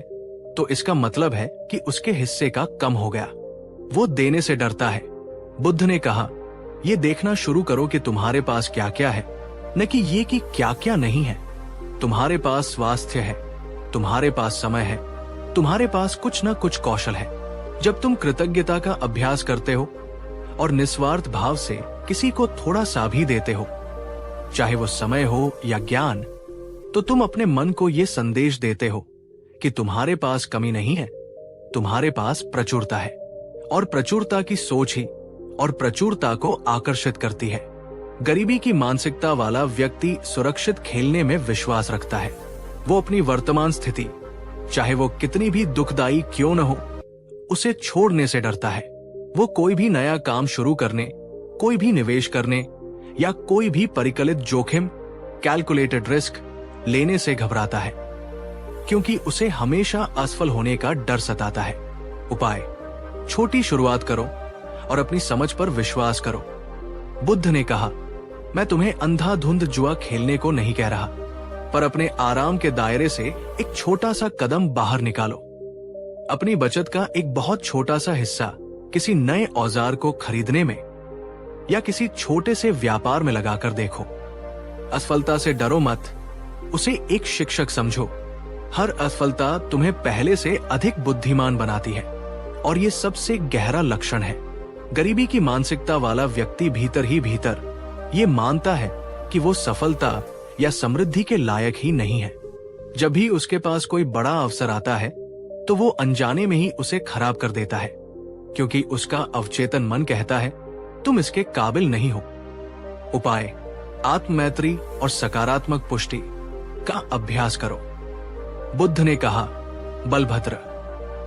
तो इसका मतलब है कि उसके हिस्से का कम हो गया। वो देने से डरता है। बुद्ध ने कहा, ये देखना शुरू करो कि तुम्हारे पास क्या क्या है, न कि ये कि क्या क्या नहीं है। तुम्हारे पास स्वास्थ्य है, तुम्हारे पास समय है, तुम्हारे पास कुछ न कुछ कौशल है। जब तुम कृतज्ञता का अभ्यास करते हो और निस्वार्थ भाव से किसी को थोड़ा सा भी देते हो, चाहे वो समय हो या ज्ञान, तो तुम अपने मन को ये संदेश देते हो कि तुम्हारे पास कमी नहीं है, तुम्हारे पास प्रचुरता है। और प्रचुरता की सोच ही और प्रचुरता को आकर्षित करती है। गरीबी की मानसिकता वाला व्यक्ति सुरक्षित खेलने में विश्वास रखता है। वो अपनी वर्तमान स्थिति, चाहे वो कितनी भी दुखदाई क्यों न हो, उसे छोड़ने से डरता है। वो कोई भी नया काम शुरू करने, कोई भी निवेश करने या कोई भी परिकलित जोखिम, कैलकुलेटेड रिस्क लेने से घबराता है, क्योंकि उसे हमेशा असफल होने का डर सताता है। उपाय: छोटी शुरुआत करो और अपनी समझ पर विश्वास करो। बुद्ध ने कहा, मैं तुम्हें अंधाधुंध जुआ खेलने को नहीं कह रहा, पर अपने आराम के दायरे से एक छोटा सा कदम बाहर निकालो। अपनी बचत का एक बहुत छोटा सा हिस्सा किसी नए औजार को खरीदने में या किसी छोटे से व्यापार में लगाकर देखो। असफलता से डरो मत, उसे एक शिक्षक समझो। हर असफलता तुम्हें पहले से अधिक बुद्धिमान बनाती है और ये सबसे गहरा लक्षण है। गरीबी की मानसिकता वाला व्यक्ति भीतर ही भीतर ये मानता है कि वो सफलता या समृद्धि के लायक ही नहीं है। जब भी उसके पास कोई बड़ा अवसर आता है तो वो अनजाने में ही उसे खराब कर देता है, क्योंकि उसका अवचेतन मन कहता है तुम इसके काबिल नहीं हो। उपाय: आत्ममैत्री और सकारात्मक पुष्टि का अभ्यास करो। बुद्ध ने कहा, बलभद्र,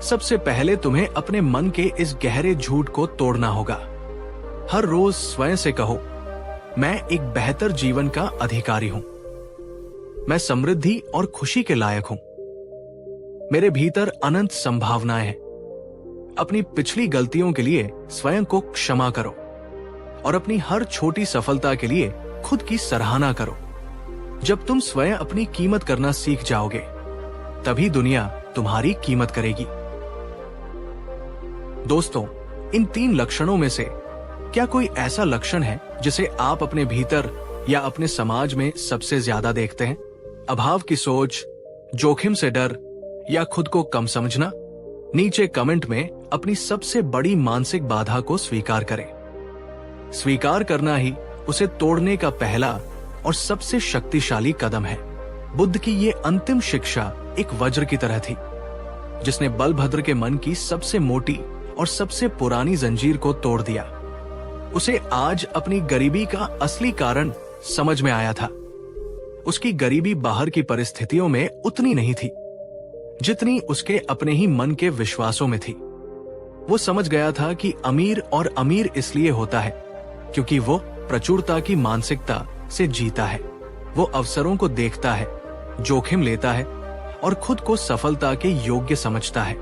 सबसे पहले तुम्हें अपने मन के इस गहरे झूठ को तोड़ना होगा। हर रोज स्वयं से कहो, मैं एक बेहतर जीवन का अधिकारी हूं, मैं समृद्धि और खुशी के लायक हूं, मेरे भीतर अनंत संभावनाएं हैं। अपनी पिछली गलतियों के लिए स्वयं को क्षमा करो और अपनी हर छोटी सफलता के लिए खुद की सराहना करो। जब तुम स्वयं अपनी कीमत करना सीख जाओगे, तभी दुनिया तुम्हारी कीमत करेगी। दोस्तों, इन 3 लक्षणों में से क्या कोई ऐसा लक्षण है जिसे आप अपने भीतर या अपने समाज में सबसे ज्यादा देखते हैं? अभाव की सोच, जोखिम से डर या खुद को कम समझना? नीचे कमेंट में अपनी सबसे बड़ी मानसिक बाधा को स्वीकार करें। स्वीकार करना ही उसे तोड़ने का पहला और सबसे शक्तिशाली कदम है। बुद्ध की ये अंतिम शिक्षा एक वज्र की तरह थी, जिसने बलभद्र के मन की सबसे मोटी और सबसे पुरानी जंजीर को तोड़ दिया। उसे आज अपनी गरीबी का असली कारण समझ में आया था। उसकी गरीबी बाहर की परिस्थितियों में उतनी नहीं थी जितनी उसके अपने ही मन के विश्वासों में थी। वो समझ गया था कि अमीर इसलिए होता है क्योंकि वो प्रचुरता की मानसिकता से जीता है। वो अवसरों को देखता है, जोखिम लेता है और खुद को सफलता के योग्य समझता है,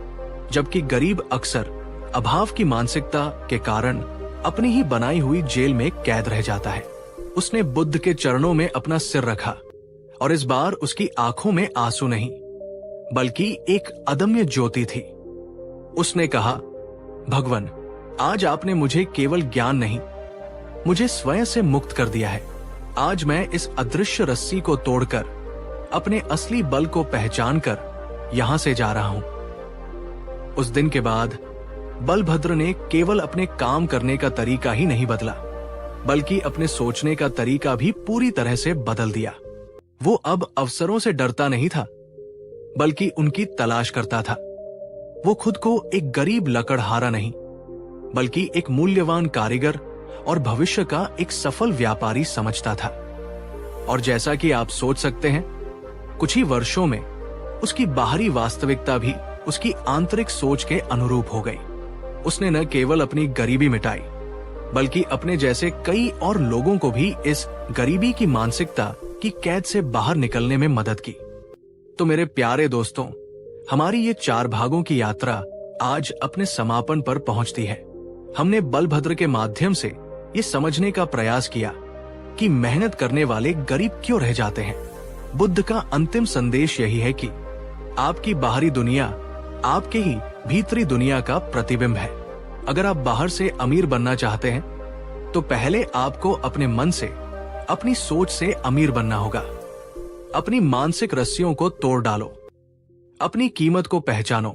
जबकि गरीब अक्सर अभाव की मानसिकता के कारण अपनी ही बनाई हुई जेल में कैद रह जाता है। उसने बुद्ध के चरणों में अपना सिर रखा और इस बार उसकी आंखों में आंसू नहीं, बल्कि एक अदम्य ज्योति थी। उसने कहा, भगवन, आज आपने मुझे केवल ज्ञान नहीं, मुझे स्वयं से मुक्त कर दिया है। आज मैं इस अदृश्य रस्सी को तोड़कर अपने असली बल को पहचानकर यहां से जा रहा हूं। उस दिन के बाद बलभद्र ने केवल अपने काम करने का तरीका ही नहीं बदला, बल्कि अपने सोचने का तरीका भी पूरी तरह से बदल दिया। वो अब अवसरों से डरता नहीं था, बल्कि उनकी तलाश करता था। वो खुद को एक गरीब लकड़हारा नहीं, बल्कि एक मूल्यवान कारीगर और भविष्य का एक सफल व्यापारी समझता था। और जैसा कि आप सोच सकते हैं, कुछ ही वर्षों में उसकी बाहरी वास्तविकता भी उसकी आंतरिक सोच के अनुरूप हो गई। उसने न केवल अपनी गरीबी मिटाई, बल्कि अपने जैसे कई और लोगों को भी इस गरीबी की मानसिकता की कैद से बाहर निकलने में मदद की। तो मेरे प्यारे दोस्तों, हमारी ये 4 भागों की यात्रा आज अपने समापन पर पहुंचती है। हमने बलभद्र के माध्यम से ये समझने का प्रयास किया कि मेहनत करने वाले गरीब क्यों रह जाते हैं। बुद्ध का अंतिम संदेश यही है कि आपकी बाहरी दुनिया आपके ही भीतरी दुनिया का प्रतिबिंब है। अगर आप बाहर से अमीर बनना चाहते हैं, तो पहले आपको अपने मन से, अपनी सोच से अमीर बनना होगा। अपनी मानसिक रस्सियों को तोड़ डालो, अपनी कीमत को पहचानो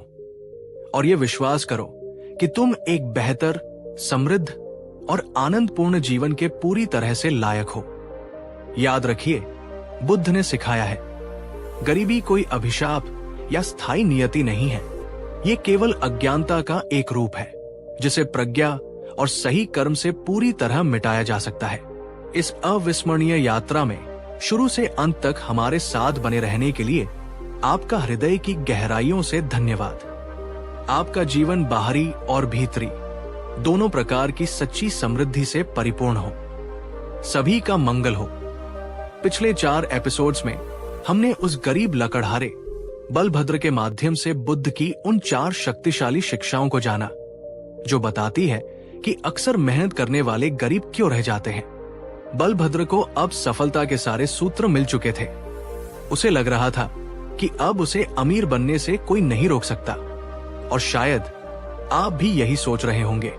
और यह विश्वास करो कि तुम एक बेहतर, समृद्ध और आनंदपूर्ण जीवन के पूरी तरह से लायक हो। याद रखिए, बुद्ध ने सिखाया है, गरीबी कोई अभिशाप या स्थायी नियति नहीं है। ये केवल अज्ञानता का एक रूप है, जिसे प्रज्ञा और सही कर्म से पूरी तरह मिटाया जा सकता है। इस अविस्मरणीय यात्रा में शुरू से अंत तक हमारे साथ बने रहने के लिए आपका हृदय की गहराइयों से धन्यवाद। आपका जीवन बाहरी और भीतरी दोनों प्रकार की सच्ची समृद्धि से परिपूर्ण हो। सभी का मंगल हो। पिछले 4 एपिसोड्स में हमने उस गरीब लकड़हारे बलभद्र के माध्यम से बुद्ध की उन 4 शक्तिशाली शिक्षाओं को जाना, जो बताती है कि अक्सर मेहनत करने वाले गरीब क्यों रह जाते हैं। बलभद्र को अब सफलता के सारे सूत्र मिल चुके थे। उसे लग रहा था कि अब उसे अमीर बनने से कोई नहीं रोक सकता, और शायद आप भी यही सोच रहे होंगे।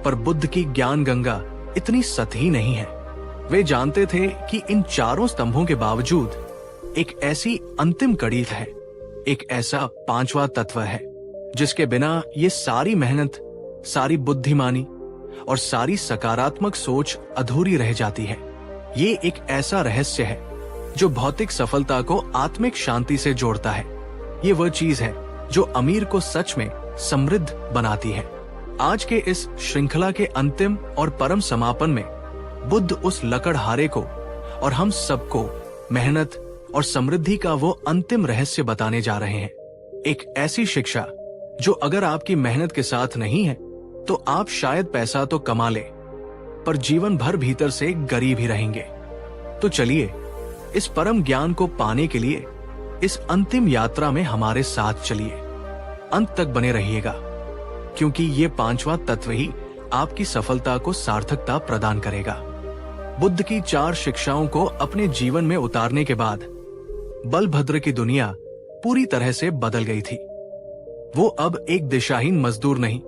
पर बुद्ध की ज्ञान गंगा इतनी सतही नहीं है। वे जानते थे कि इन 4 स्तंभों के बावजूद एक ऐसी अंतिम कड़ी है, एक ऐसा 5वां तत्व है, जिसके बिना ये सारी मेहनत, सारी बुद्धिमानी और सारी सकारात्मक सोच अधूरी रह जाती है। ये एक ऐसा रहस्य है जो भौतिक सफलता को आत्मिक शांति से जोड़ता है। ये वह चीज है जो अमीर को सच में समृद्ध बनाती है। आज के इस श्रृंखला के अंतिम और परम समापन में बुद्ध उस लकड़हारे को और हम सबको मेहनत और समृद्धि का वो अंतिम रहस्य बताने जा रहे हैं। एक ऐसी शिक्षा जो अगर आपकी मेहनत के साथ नहीं है, तो आप शायद पैसा तो कमा ले, पर जीवन भर भीतर से गरीब ही रहेंगे। तो चलिए, इस परम ज्ञान को पाने के लिए इस अंतिम यात्रा में हमारे साथ चलिए। अंत तक बने रहिएगा, क्योंकि ये 5वां तत्व ही आपकी सफलता को सार्थकता प्रदान करेगा। बुद्ध की 4 शिक्षाओं को अपने जीवन में उतारने के बाद बलभद्र की दुनिया पूरी तरह से बदल गई थी। वो अब एक दिशाहीन मजदूर नहीं,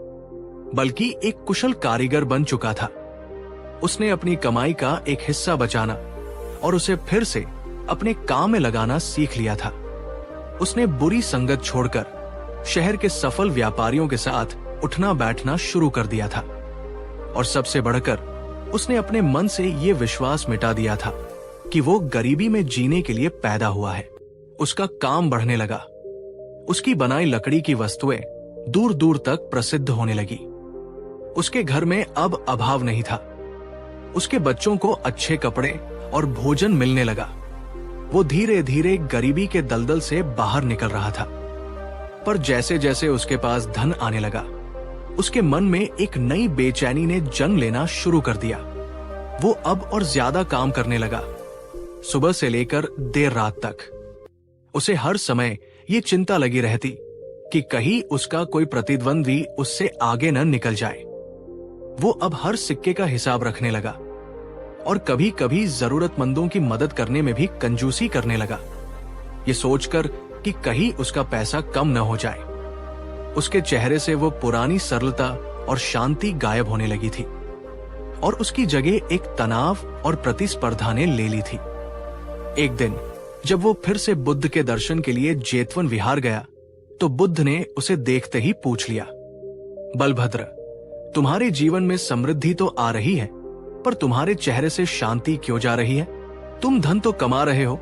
बल्कि एक कुशल कारीगर बन चुका था। उसने अपनी कमाई का एक हिस्सा बचाना और उसे फिर से अपने काम में लगाना सीख लिया था। उसने बुरी संगत छोड़कर शहर के सफल व्यापारियों के साथ उठना बैठना शुरू कर दिया था, और सबसे बढ़कर उसने अपने मन से ये विश्वास मिटा दिया था कि वो गरीबी में जीने के लिए पैदा हुआ है। उसका काम बढ़ने लगा। उसकी बनाई लकड़ी की वस्तुएं दूर दूर तक प्रसिद्ध होने लगी। उसके घर में अब अभाव नहीं था। उसके बच्चों को अच्छे कपड़े और भोजन मिलने लगा। वो धीरे धीरे गरीबी के दलदल से बाहर निकल रहा था। पर जैसे जैसे उसके पास धन आने लगा, उसके मन में एक नई बेचैनी ने जन्म लेना शुरू कर दिया। वो अब और ज्यादा काम करने लगा, सुबह से लेकर देर रात तक। उसे हर समय ये चिंता लगी रहती कि कहीं उसका कोई प्रतिद्वंदी उससे आगे न निकल जाए। वो अब हर सिक्के का हिसाब रखने लगा और कभी कभी जरूरतमंदों की मदद करने में भी कंजूसी करने लगा, ये सोचकर कि कहीं उसका पैसा कम न हो जाए। उसके चेहरे से वो पुरानी सरलता और शांति गायब होने लगी थी, और उसकी जगह एक तनाव और प्रतिस्पर्धा ने ले ली थी। एक दिन जब वो फिर से बुद्ध के दर्शन के लिए जेतवन विहार गया, तो बुद्ध ने उसे देखते ही पूछ लिया, बलभद्र, तुम्हारे जीवन में समृद्धि तो आ रही है, पर तुम्हारे चेहरे से शांति क्यों जा रही है? तुम धन तो कमा रहे हो,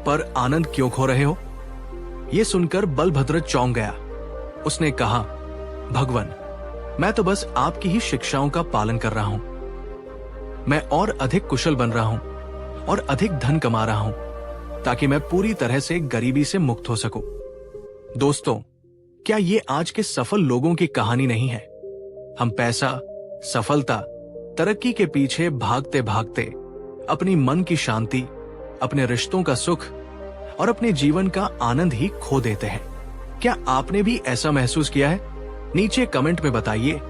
पर आनंद क्यों खो रहे हो? ये सुनकर बलभद्र चौंक गया। उसने कहा, भगवन, मैं तो बस आपकी ही शिक्षाओं का पालन कर रहा हूं। मैं और अधिक कुशल बन रहा हूं और अधिक धन कमा रहा हूं ताकि मैं पूरी तरह से गरीबी से मुक्त हो सकूं। दोस्तों, क्या ये आज के सफल लोगों की कहानी नहीं है? हम पैसा, सफलता, तरक्की के पीछे भागते भागते अपनी मन की शांति, अपने रिश्तों का सुख और अपने जीवन का आनंद ही खो देते हैं। क्या आपने भी ऐसा महसूस किया है? नीचे कमेंट में बताइए,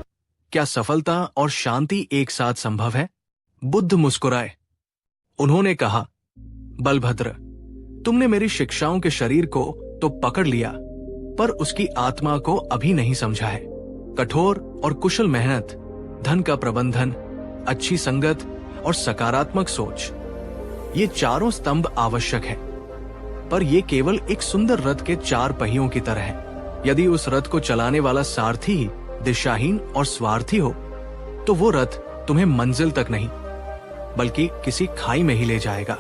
क्या सफलता और शांति एक साथ संभव है? बुद्ध मुस्कुराए। उन्होंने कहा, बलभद्र, तुमने मेरी शिक्षाओं के शरीर को तो पकड़ लिया, पर उसकी आत्मा को अभी नहीं समझा है। कठोर और कुशल मेहनत, धन का प्रबंधन, अच्छी संगत और सकारात्मक सोच, ये चारों स्तंभ आवश्यक है। पर ये केवल एक सुंदर रथ के 4 पहियों की तरह है। यदि उस रथ को चलाने वाला सारथी ही दिशाहीन और स्वार्थी हो, तो वो रथ तुम्हें मंजिल तक नहीं, बल्कि किसी खाई में ही ले जाएगा।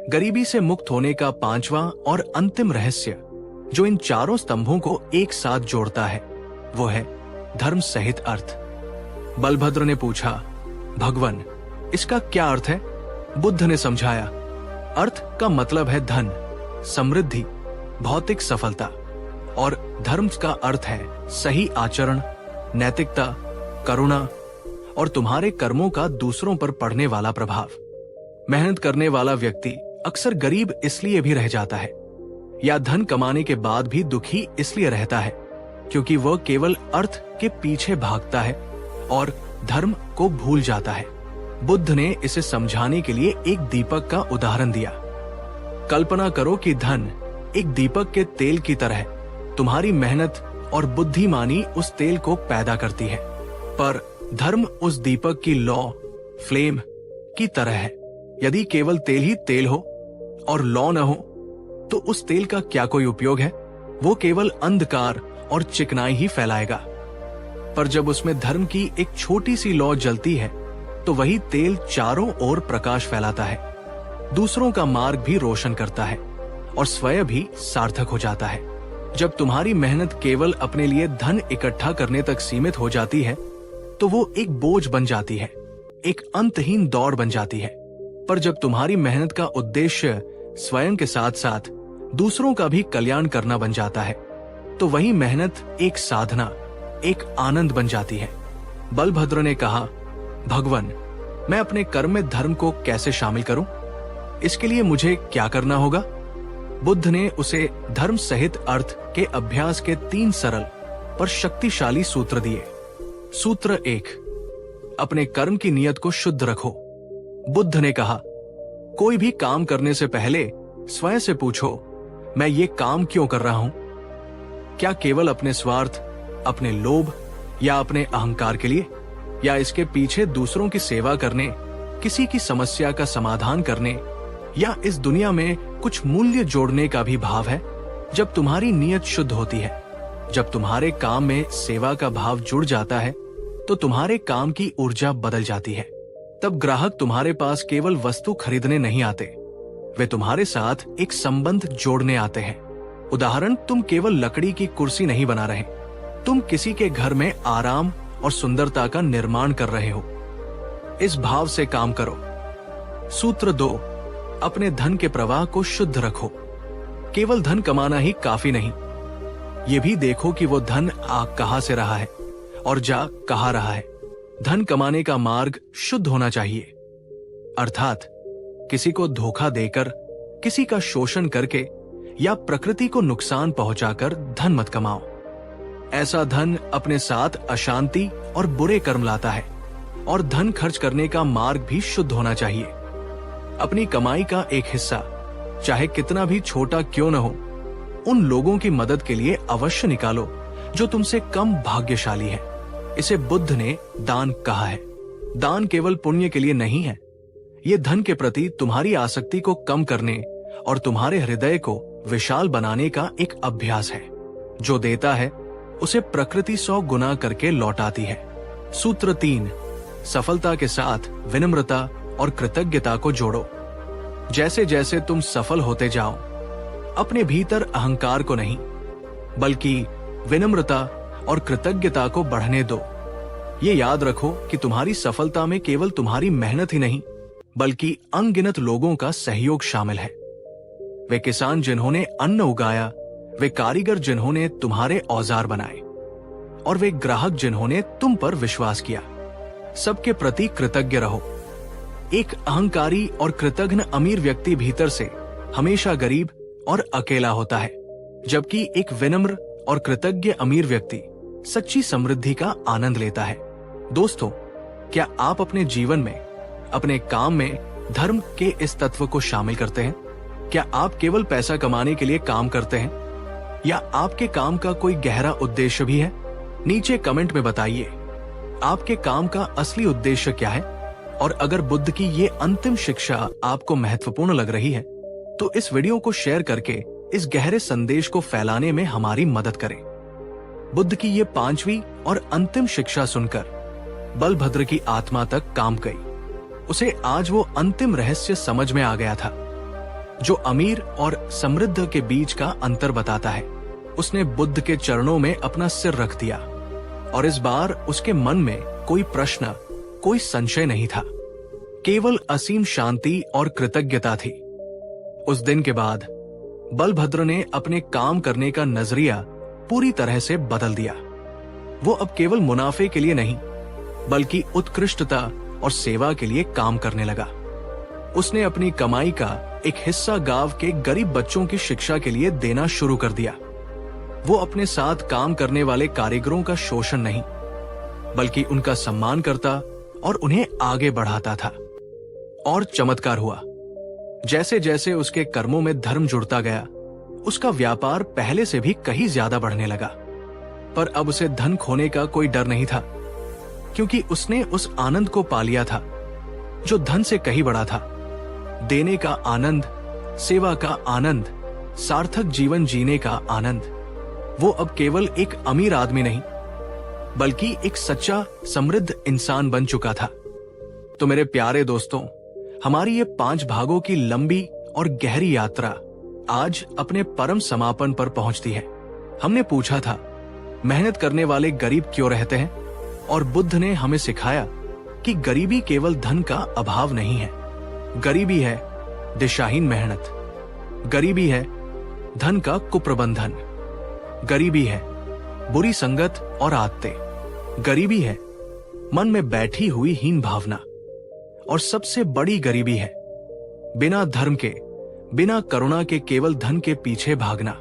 गरीबी से मुक्त होने का 5वां और अंतिम रहस्य, जो इन चारों स्तंभों को एक साथ जोड़ता है, वो है धर्म सहित अर्थ। बलभद्र ने पूछा, भगवन, इसका क्या अर्थ है? बुद्ध ने समझाया, अर्थ का मतलब है धन, समृद्धि, भौतिक सफलता, और धर्म का अर्थ है सही आचरण, नैतिकता, करुणा और तुम्हारे कर्मों का दूसरों पर पड़ने वाला प्रभाव। मेहनत करने वाला व्यक्ति अक्सर गरीब इसलिए भी रह जाता है, या धन कमाने के बाद भी दुखी इसलिए रहता है, क्योंकि वह केवल अर्थ के पीछे भागता है और धर्म को भूल जाता है। बुद्ध ने इसे समझाने के लिए एक दीपक का उदाहरण दिया। कल्पना करो कि धन एक दीपक के तेल की तरह है। तुम्हारी मेहनत और बुद्धिमानी उस तेल को पैदा करती है, पर धर्म उस दीपक की लौ, फ्लेम की तरह है। यदि केवल तेल ही तेल हो और लौ न हो, तो उस तेल का क्या कोई उपयोग है? वो केवल अंधकार और चिकनाई ही फैलाएगा। पर जब उसमें धर्म की एक छोटी सी लौ जलती है, तो वही तेल चारों ओर प्रकाश फैलाता है, दूसरों का मार्ग भी रोशन करता है और स्वयं भी सार्थक हो जाता है। जब तुम्हारी मेहनत केवल अपने लिए धन इकट्ठा करने तक सीमित हो जाती है, तो वो एक बोझ बन जाती है, एक अंतहीन दौड़ बन जाती है। पर जब तुम्हारी मेहनत का उद्देश्य स्वयं के साथ साथ दूसरों का भी कल्याण करना बन जाता है, तो वही मेहनत एक साधना, एक आनंद बन जाती है। बलभद्र ने कहा, भगवन, मैं अपने कर्म में धर्म को कैसे शामिल करूं? इसके लिए मुझे क्या करना होगा? बुद्ध ने उसे धर्म सहित अर्थ के अभ्यास के 3 सरल पर शक्तिशाली सूत्र दिए। सूत्र 1, अपने कर्म की नियत को शुद्ध रखो। बुद्ध ने कहा, कोई भी काम करने से पहले स्वयं से पूछो, मैं ये काम क्यों कर रहा हूं? क्या केवल अपने स्वार्थ, अपने लोभ या अपने अहंकार के लिए, या इसके पीछे दूसरों की सेवा करने, किसी की समस्या का समाधान करने, या इस दुनिया में कुछ मूल्य जोड़ने का भी भाव है? जब तुम्हारी नियत शुद्ध होती है, जब तुम्हारे काम में सेवा का भाव जुड़ जाता है, तो तुम्हारे काम की ऊर्जा बदल जाती है। तब ग्राहक तुम्हारे पास केवल वस्तु खरीदने नहीं आते, वे तुम्हारे साथ एक संबंध जोड़ने आते हैं। उदाहरण, तुम केवल लकड़ी की कुर्सी नहीं बना रहे, तुम किसी के घर में आराम और सुंदरता का निर्माण कर रहे हो। इस भाव से काम करो। सूत्र 2, अपने धन के प्रवाह को शुद्ध रखो। केवल धन कमाना ही काफी नहीं, ये भी देखो कि वो धन आ कहां से रहा है और जा कहां रहा है। धन कमाने का मार्ग शुद्ध होना चाहिए, अर्थात किसी को धोखा देकर, किसी का शोषण करके या प्रकृति को नुकसान पहुंचाकर धन मत कमाओ। ऐसा धन अपने साथ अशांति और बुरे कर्म लाता है, और धन खर्च करने का मार्ग भी शुद्ध होना चाहिए। अपनी कमाई का एक हिस्सा, चाहे कितना भी छोटा क्यों न हो, उन लोगों की मदद के लिए अवश्य निकालो जो तुमसे कम भाग्यशाली है। इसे बुद्ध ने दान कहा है। दान केवल पुण्य के लिए नहीं है, ये धन के प्रति तुम्हारी आसक्ति को कम करने और तुम्हारे हृदय को विशाल बनाने का एक अभ्यास है। जो देता है उसे प्रकृति 100 गुना करके लौटाती है। सूत्र 3, सफलता के साथ विनम्रता और कृतज्ञता को जोड़ो। जैसे जैसे तुम सफल होते जाओ, अपने भीतर अहंकार को नहीं बल्कि विनम्रता और कृतज्ञता को बढ़ने दो। ये याद रखो कि तुम्हारी सफलता में केवल तुम्हारी मेहनत ही नहीं बल्कि अनगिनत लोगों का सहयोग शामिल है। वे किसान जिन्होंने अन्न उगाया, वे कारीगर जिन्होंने तुम्हारे औजार बनाए और वे ग्राहक जिन्होंने तुम पर विश्वास किया। सबके प्रति कृतज्ञ रहो। एक अहंकारी और कृतघ्न अमीर व्यक्ति भीतर से हमेशा गरीब और अकेला होता है, जबकि एक विनम्र और कृतज्ञ अमीर व्यक्ति सच्ची समृद्धि का आनंद लेता है। दोस्तों, क्या आप अपने जीवन में, अपने काम में धर्म के इस तत्व को शामिल करते हैं? क्या आप केवल पैसा कमाने के लिए काम करते हैं या आपके काम का कोई गहरा उद्देश्य भी है? नीचे कमेंट में बताइए, आपके काम का असली उद्देश्य क्या है? और अगर बुद्ध की ये अंतिम शिक्षा आपको महत्वपूर्ण लग रही है तो इस वीडियो को शेयर करके इस गहरे संदेश को फैलाने में हमारी मदद करें। बुद्ध की ये 5वीं और अंतिम शिक्षा सुनकर बलभद्र की आत्मा तक काम गई। उसे आज वो अंतिम रहस्य समझ में आ गया था जो अमीर और समृद्ध के बीच का अंतर बताता है। उसने बुद्ध के चरणों में अपना सिर रख दिया और इस बार उसके मन में कोई प्रश्न, कोई संशय नहीं था, केवल असीम शांति और कृतज्ञता थी। उस दिन के बाद बलभद्र ने अपने काम करने का नजरिया पूरी तरह से बदल दिया। वो अब केवल मुनाफे के लिए नहीं बल्कि उत्कृष्टता और सेवा के लिए काम करने लगा। उसने अपनी कमाई का एक हिस्सा गांव के गरीब बच्चों की शिक्षा के लिए देना शुरू कर दिया। वो अपने साथ काम करने वाले कारीगरों का शोषण नहीं बल्कि उनका सम्मान करता और उन्हें आगे बढ़ाता था। और चमत्कार हुआ, जैसे जैसे उसके कर्मों में धर्म जुड़ता गया, उसका व्यापार पहले से भी कहीं ज्यादा बढ़ने लगा। पर अब उसे धन खोने का कोई डर नहीं था, क्योंकि उसने उस आनंद को पा लिया था जो धन से कहीं बड़ा था। देने का आनंद, सेवा का आनंद, सार्थक जीवन जीने का आनंद। वो अब केवल एक अमीर आदमी नहीं बल्कि एक सच्चा समृद्ध इंसान बन चुका था। तो मेरे प्यारे दोस्तों, हमारी ये 5 भागों की लंबी और गहरी यात्रा आज अपने परम समापन पर पहुंचती है। हमने पूछा था, मेहनत करने वाले गरीब क्यों रहते हैं? और बुद्ध ने हमें सिखाया कि गरीबी केवल धन का अभाव नहीं है। गरीबी है दिशाहीन मेहनत, गरीबी है धन का कुप्रबंधन, गरीबी है बुरी संगत और आदतें, गरीबी है मन में बैठी हुई हीन भावना, और सबसे बड़ी गरीबी है बिना धर्म के, बिना करुणा के केवल धन के पीछे भागना।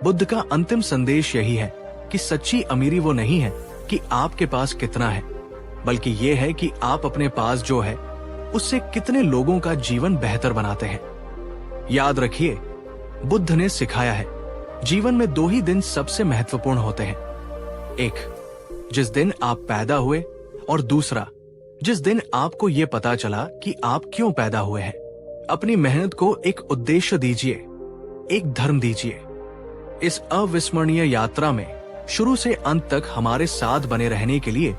बुद्ध का अंतिम संदेश यही है कि सच्ची अमीरी वो नहीं है कि आपके पास कितना है, बल्कि ये है कि आप अपने पास जो है उससे कितने लोगों का जीवन बेहतर बनाते हैं। याद रखिए, बुद्ध ने सिखाया है, जीवन में 2 ही दिन सबसे महत्वपूर्ण होते हैं। एक, जिस दिन आप पैदा हुए, और दूसरा, जिस दिन आपको ये पता चला कि आप क्यों पैदा हुए हैं। अपनी मेहनत को एक उद्देश्य दीजिए, एक धर्म दीजिए। इस अविस्मरणीय यात्रा में शुरू से अंत तक हमारे साथ बने रहने के लिए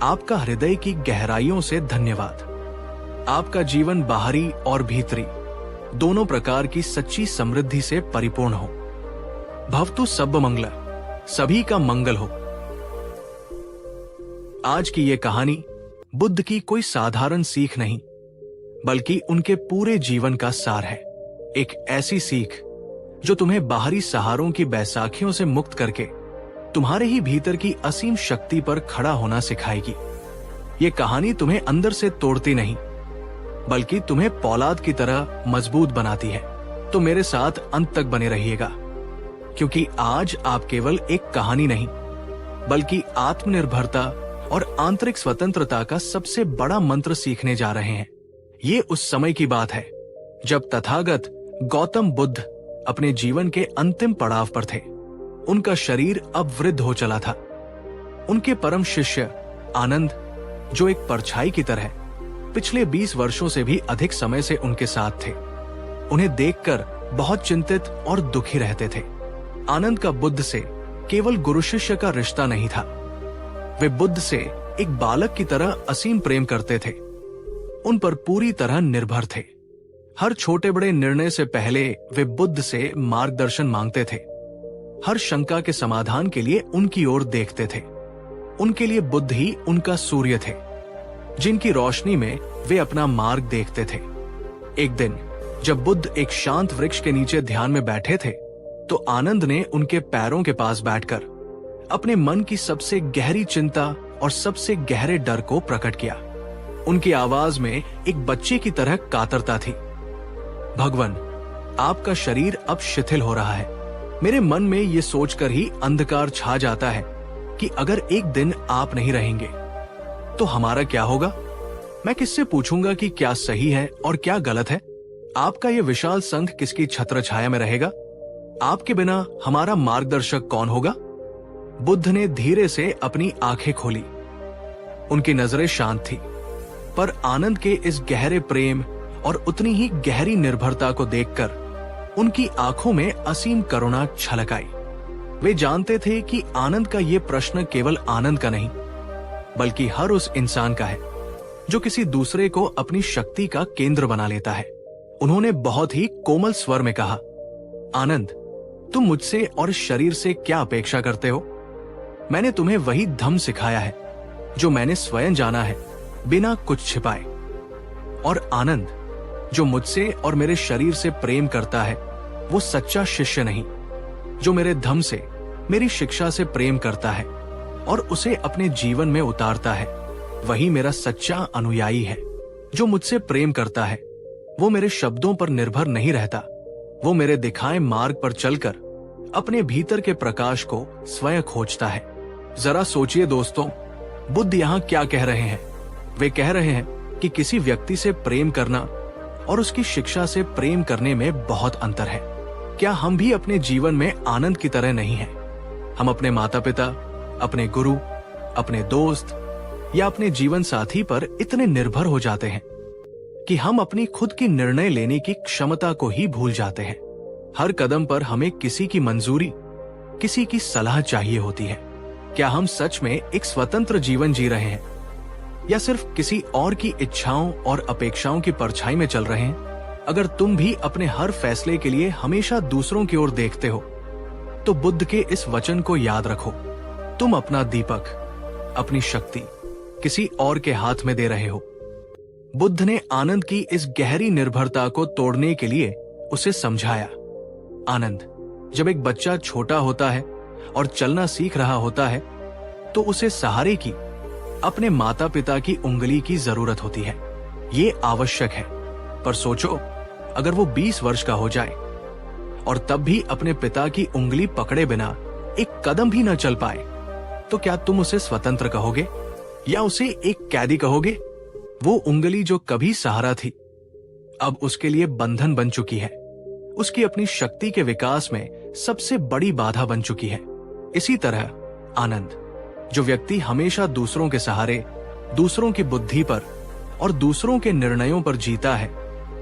आपका हृदय की गहराइयों से धन्यवाद। आपका जीवन बाहरी और भीतरी दोनों प्रकार की सच्ची समृद्धि से परिपूर्ण हो। भवतु सब्ब मंगल, सभी का मंगल हो। आज की ये कहानी बुद्ध की कोई साधारण सीख नहीं बल्कि उनके पूरे जीवन का सार है। एक ऐसी सीख जो तुम्हें बाहरी सहारों की बैसाखियों से मुक्त करके तुम्हारे ही भीतर की असीम शक्ति पर खड़ा होना सिखाएगी। ये कहानी तुम्हें अंदर से तोड़ती नहीं बल्कि तुम्हें पौलाद की तरह मजबूत बनाती है। तो मेरे साथ अंत तक बने रहिएगा, क्योंकि आज आप केवल एक कहानी नहीं बल्कि आत्मनिर्भरता और आंतरिक स्वतंत्रता का सबसे बड़ा मंत्र सीखने जा रहे हैं। ये उस समय की बात है जब तथागत गौतम बुद्ध अपने जीवन के अंतिम पड़ाव पर थे। उनका शरीर अब वृद्ध हो चला था। उनके परम शिष्य आनंद, जो एक परछाई की तरह पिछले 20 वर्षों से भी अधिक समय से उनके साथ थे, उन्हें देखकर बहुत चिंतित और दुखी रहते थे। आनंद का बुद्ध से केवल गुरु शिष्य का रिश्ता नहीं था, वे बुद्ध से एक बालक की तरह असीम प्रेम करते थे, उन पर पूरी तरह निर्भर थे। हर छोटे बड़े निर्णय से पहले वे बुद्ध से मार्गदर्शन मांगते थे। हर शंका के समाधान के लिए उनकी ओर देखते थे। उनके लिए बुद्ध ही उनका सूर्य थे, जिनकी रोशनी में वे अपना मार्ग देखते थे। एक दिन जब बुद्ध एक शांत वृक्ष के नीचे ध्यान में बैठे थे, तो आनंद ने उनके पैरों के पास बैठकर अपने मन की सबसे गहरी चिंता और सबसे गहरे डर को प्रकट किया। उनकी आवाज में एक बच्चे की तरह कातरता थी। भगवान, आपका शरीर अब शिथिल हो रहा है। मेरे मन में ये सोचकर ही अंधकार छा जाता है कि अगर एक दिन आप नहीं रहेंगे तो हमारा क्या होगा। मैं किससे पूछूंगा कि क्या सही है और क्या गलत है। आपका ये विशाल संघ किसकी छत्र छाया में रहेगा। आपके बिना हमारा मार्गदर्शक कौन होगा। बुद्ध ने धीरे से अपनी आंखें खोली। उनकी नजरें शांत थी, पर आनंद के इस गहरे प्रेम और उतनी ही गहरी निर्भरता को देखकर उनकी आंखों में असीम करुणा छलक आई। वे जानते थे कि आनंद का ये प्रश्न केवल आनंद का नहीं, बल्कि हर उस इंसान का है जो किसी दूसरे को अपनी शक्ति का केंद्र बना लेता है। उन्होंने बहुत ही कोमल स्वर में कहा, आनंद, तुम मुझसे और शरीर से क्या अपेक्षा करते हो। मैंने तुम्हें वही धम्म सिखाया है जो मैंने स्वयं जाना है, बिना कुछ छिपाए। और आनंद, जो मुझसे और मेरे शरीर से प्रेम करता है, वो सच्चा शिष्य नहीं। जो मेरे धम्म से, मेरी शिक्षा से प्रेम करता है और उसे अपने जीवन में उतारता है, वही मेरा सच्चा अनुयायी है। जो मुझसे प्रेम करता है वो मेरे शब्दों पर निर्भर नहीं रहता। वो मेरे दिखाए मार्ग पर चलकर अपने भीतर के प्रकाश को स्वयं खोजता है। जरा सोचिए दोस्तों, बुद्ध यहाँ क्या कह रहे हैं। वे कह रहे हैं कि किसी व्यक्ति से प्रेम करना और उसकी शिक्षा से प्रेम करने में बहुत अंतर है। क्या हम भी अपने जीवन में आनंद की तरह नहीं हैं? हम अपने माता पिता, अपने गुरु, अपने दोस्त या अपने जीवन साथी पर इतने निर्भर हो जाते हैं कि हम अपनी खुद की निर्णय लेने की क्षमता को ही भूल जाते हैं। हर कदम पर हमें किसी की मंजूरी, किसी की सलाह चाहिए होती है। क्या हम सच में एक स्वतंत्र जीवन जी रहे हैं या सिर्फ किसी और की इच्छाओं और अपेक्षाओं की परछाई में चल रहे हैं? अगर तुम भी अपने हर फैसले के लिए हमेशा दूसरों की ओर देखते हो, तो बुद्ध के इस वचन को याद रखो। तुम अपना दीपक, अपनी शक्ति किसी और के हाथ में दे रहे हो। बुद्ध ने आनंद की इस गहरी निर्भरता को तोड़ने के लिए उसे समझाया। आनंद, जब एक बच्चा छोटा होता है और चलना सीख रहा होता है, तो उसे सहारे की अपने माता पिता की उंगली की जरूरत होती है। ये आवश्यक है। पर सोचो, अगर वो 20 वर्ष का हो जाए और तब भी अपने पिता की उंगली पकड़े बिना एक कदम भी न चल पाए, तो क्या तुम उसे स्वतंत्र कहोगे या उसे एक कैदी कहोगे? वो उंगली जो कभी सहारा थी, अब उसके लिए बंधन बन चुकी है। उसकी अपनी शक्ति के विकास में सबसे बड़ी बाधा बन चुकी है। इसी तरह आनंद, जो व्यक्ति हमेशा दूसरों के सहारे, दूसरों की बुद्धि पर और दूसरों के निर्णयों पर जीता है,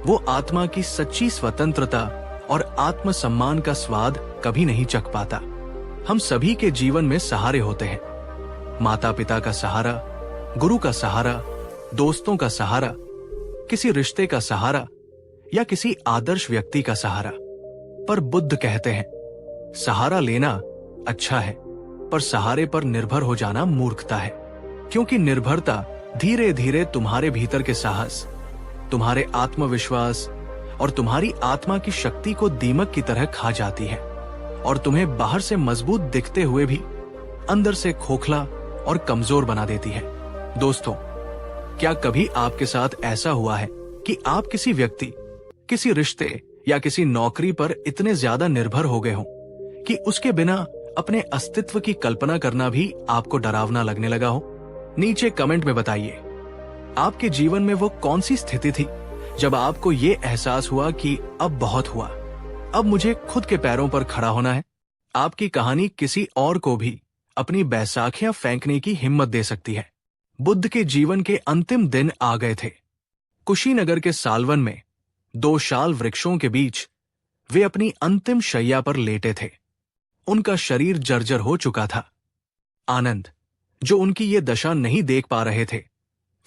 वो आत्मा की सच्ची स्वतंत्रता और आत्मसम्मान का स्वाद कभी नहीं चख पाता। हम सभी के जीवन में सहारे होते हैं। माता पिता का सहारा, गुरु का सहारा, दोस्तों का सहारा, किसी रिश्ते का सहारा या किसी आदर्श व्यक्ति का सहारा। पर बुद्ध कहते हैं, सहारा लेना अच्छा है, पर सहारे पर निर्भर हो जाना मूर्खता है। क्योंकि निर्भरता धीरे धीरे तुम्हारे भीतर के साहस, तुम्हारे आत्मविश्वास और तुम्हारी आत्मा की शक्ति को दीमक की तरह खा जाती है और तुम्हें बाहर से मजबूत दिखते हुए भी अंदर से खोखला और कमजोर बना देती है। दोस्तों, क्या कभी आपके साथ ऐसा हुआ है कि आप किसी व्यक्ति, किसी रिश्ते या किसी नौकरी पर इतने ज्यादा निर्भर हो गए हो कि उसके बिना अपने अस्तित्व की कल्पना करना भी आपको डरावना लगने लगा हो? नीचे कमेंट में बताइए, आपके जीवन में वो कौन सी स्थिति थी जब आपको ये एहसास हुआ कि अब बहुत हुआ, अब मुझे खुद के पैरों पर खड़ा होना है। आपकी कहानी किसी और को भी अपनी बैसाखियां फेंकने की हिम्मत दे सकती है। बुद्ध के जीवन के अंतिम दिन आ गए थे। कुशीनगर के सालवन में 2 शाल वृक्षों के बीच वे अपनी अंतिम शैया पर लेटे थे। उनका शरीर जर्जर हो चुका था। आनंद, जो उनकी ये दशा नहीं देख पा रहे थे,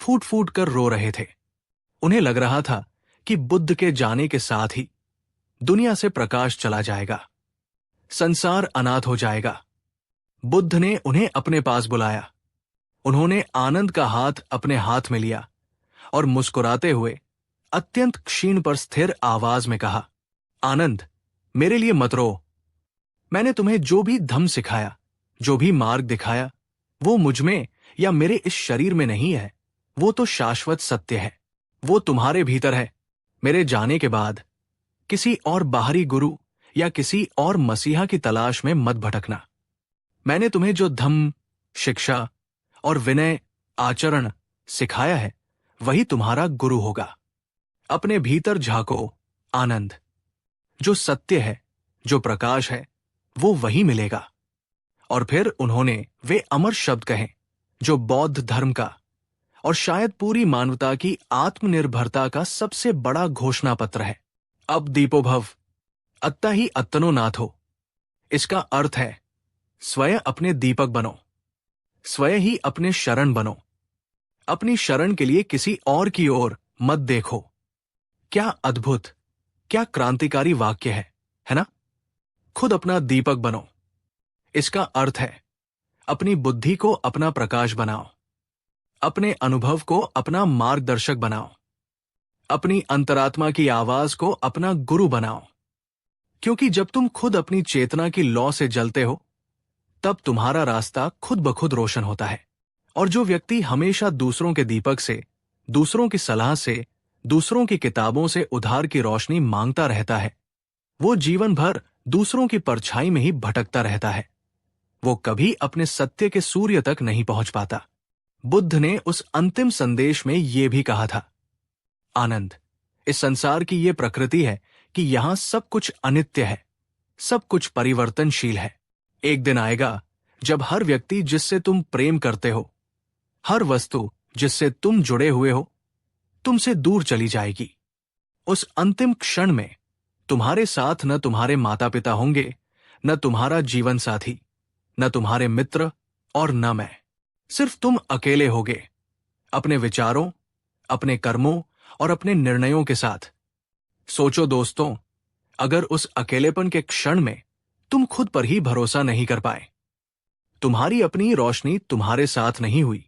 फूट फूट कर रो रहे थे। उन्हें लग रहा था कि बुद्ध के जाने के साथ ही दुनिया से प्रकाश चला जाएगा, संसार अनाथ हो जाएगा। बुद्ध ने उन्हें अपने पास बुलाया। उन्होंने आनंद का हाथ अपने हाथ में लिया और मुस्कुराते हुए अत्यंत क्षीण पर स्थिर आवाज में कहा, आनंद, मेरे लिए मत रो। मैंने तुम्हें जो भी धम्म सिखाया, जो भी मार्ग दिखाया, वो मुझमें या मेरे इस शरीर में नहीं है। वो तो शाश्वत सत्य है। वो तुम्हारे भीतर है। मेरे जाने के बाद किसी और बाहरी गुरु या किसी और मसीहा की तलाश में मत भटकना। मैंने तुम्हें जो धम्म, शिक्षा और विनय आचरण सिखाया है, वही तुम्हारा गुरु होगा। अपने भीतर झांको आनंद। जो सत्य है, जो प्रकाश है, वो वही मिलेगा। और फिर उन्होंने वे अमर शब्द कहे जो बौद्ध धर्म का और शायद पूरी मानवता की आत्मनिर्भरता का सबसे बड़ा घोषणा पत्र है। अब दीपो भव, अत्ता ही अत्तनो नाथो। इसका अर्थ है स्वयं अपने दीपक बनो, स्वयं ही अपने शरण बनो। अपनी शरण के लिए किसी और की ओर मत देखो। क्या अद्भुत, क्या क्रांतिकारी वाक्य है ना? खुद अपना दीपक बनो। इसका अर्थ है अपनी बुद्धि को अपना प्रकाश बनाओ, अपने अनुभव को अपना मार्गदर्शक बनाओ, अपनी अंतरात्मा की आवाज को अपना गुरु बनाओ। क्योंकि जब तुम खुद अपनी चेतना की लौ से जलते हो, तब तुम्हारा रास्ता खुद ब खुद रोशन होता है। और जो व्यक्ति हमेशा दूसरों के दीपक से, दूसरों की सलाह से, दूसरों की किताबों से उधार की रोशनी मांगता रहता है, वो जीवन भर दूसरों की परछाई में ही भटकता रहता है। वो कभी अपने सत्य के सूर्य तक नहीं पहुंच पाता। बुद्ध ने उस अंतिम संदेश में ये भी कहा था, आनंद, इस संसार की ये प्रकृति है कि यहां सब कुछ अनित्य है, सब कुछ परिवर्तनशील है। एक दिन आएगा जब हर व्यक्ति जिससे तुम प्रेम करते हो, हर वस्तु जिससे तुम जुड़े हुए हो, तुमसे दूर चली जाएगी। उस अंतिम क्षण में तुम्हारे साथ न तुम्हारे माता पिता होंगे, न तुम्हारा जीवन साथी, न तुम्हारे मित्र और न मैं। सिर्फ तुम अकेले होगे, अपने विचारों, अपने कर्मों और अपने निर्णयों के साथ। सोचो दोस्तों, अगर उस अकेलेपन के क्षण में तुम खुद पर ही भरोसा नहीं कर पाए, तुम्हारी अपनी रोशनी तुम्हारे साथ नहीं हुई,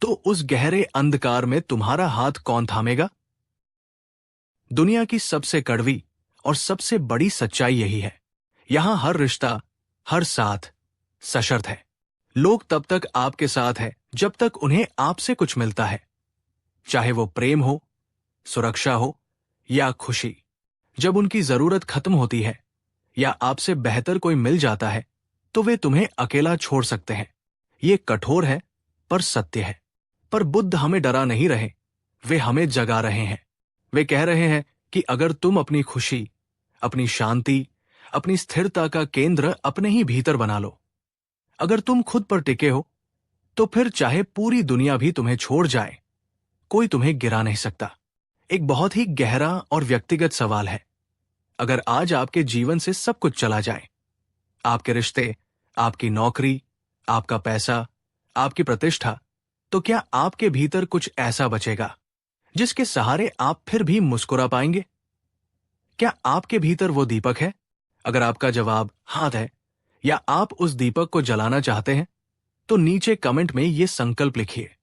तो उस गहरे अंधकार में तुम्हारा हाथ कौन थामेगा? दुनिया की सबसे कड़वी और सबसे बड़ी सच्चाई यही है। यहां हर रिश्ता, हर साथ सशर्त है। लोग तब तक आपके साथ है जब तक उन्हें आपसे कुछ मिलता है, चाहे वो प्रेम हो, सुरक्षा हो या खुशी। जब उनकी जरूरत खत्म होती है या आपसे बेहतर कोई मिल जाता है, तो वे तुम्हें अकेला छोड़ सकते हैं। ये कठोर है पर सत्य है। पर बुद्ध हमें डरा नहीं रहे, वे हमें जगा रहे हैं। वे कह रहे हैं कि अगर तुम अपनी खुशी, अपनी शांति, अपनी स्थिरता का केंद्र अपने ही भीतर बना लो, अगर तुम खुद पर टिके हो, तो फिर चाहे पूरी दुनिया भी तुम्हें छोड़ जाए, कोई तुम्हें गिरा नहीं सकता। एक बहुत ही गहरा और व्यक्तिगत सवाल है, अगर आज आपके जीवन से सब कुछ चला जाए, आपके रिश्ते, आपकी नौकरी, आपका पैसा, आपकी प्रतिष्ठा, तो क्या आपके भीतर कुछ ऐसा बचेगा जिसके सहारे आप फिर भी मुस्कुरा पाएंगे? क्या आपके भीतर वो दीपक है? अगर आपका जवाब हाँ है, या आप उस दीपक को जलाना चाहते हैं, तो नीचे कमेंट में ये संकल्प लिखिए,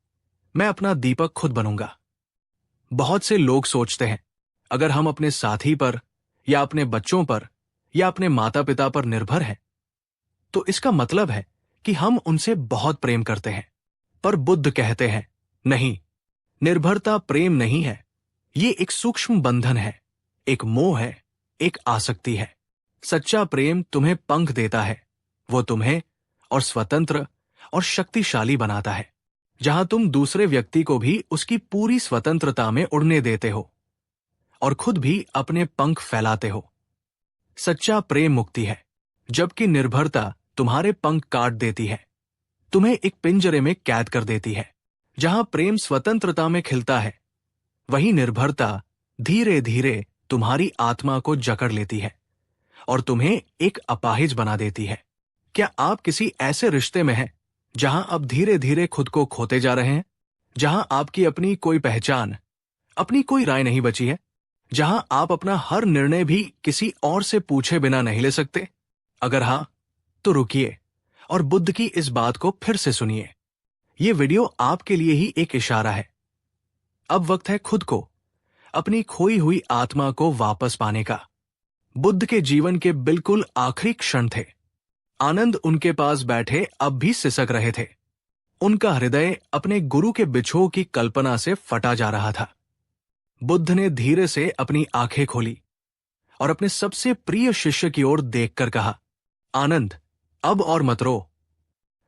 मैं अपना दीपक खुद बनूंगा। बहुत से लोग सोचते हैं, अगर हम अपने साथी पर या अपने बच्चों पर या अपने माता पिता पर निर्भर हैं, तो इसका मतलब है कि हम उनसे बहुत प्रेम करते हैं। पर बुद्ध कहते हैं, नहीं, निर्भरता प्रेम नहीं है। ये एक सूक्ष्म बंधन है, एक मोह है, एक आसक्ति है। सच्चा प्रेम तुम्हें पंख देता है। वो तुम्हें और स्वतंत्र और शक्तिशाली बनाता है, जहां तुम दूसरे व्यक्ति को भी उसकी पूरी स्वतंत्रता में उड़ने देते हो और खुद भी अपने पंख फैलाते हो। सच्चा प्रेम मुक्ति है, जबकि निर्भरता तुम्हारे पंख काट देती है, तुम्हें एक पिंजरे में कैद कर देती है। जहां प्रेम स्वतंत्रता में खिलता है, वही निर्भरता धीरे धीरे तुम्हारी आत्मा को जकड़ लेती है और तुम्हें एक अपाहिज बना देती है। क्या आप किसी ऐसे रिश्ते में हैं जहां अब धीरे धीरे खुद को खोते जा रहे हैं, जहां आपकी अपनी कोई पहचान, अपनी कोई राय नहीं बची है? जहां आप अपना हर निर्णय भी किसी और से पूछे बिना नहीं ले सकते? अगर हां, तो रुकिए और बुद्ध की इस बात को फिर से सुनिए। ये वीडियो आपके लिए ही एक इशारा है। अब वक्त है खुद को, अपनी खोई हुई आत्मा को वापस पाने का। बुद्ध के जीवन के बिल्कुल आखिरी क्षण थे। आनंद उनके पास बैठे अब भी सिसक रहे थे। उनका हृदय अपने गुरु के बिछोह की कल्पना से फटा जा रहा था। बुद्ध ने धीरे से अपनी आंखें खोली और अपने सबसे प्रिय शिष्य की ओर देखकर कहा, आनंद, अब और मत रो।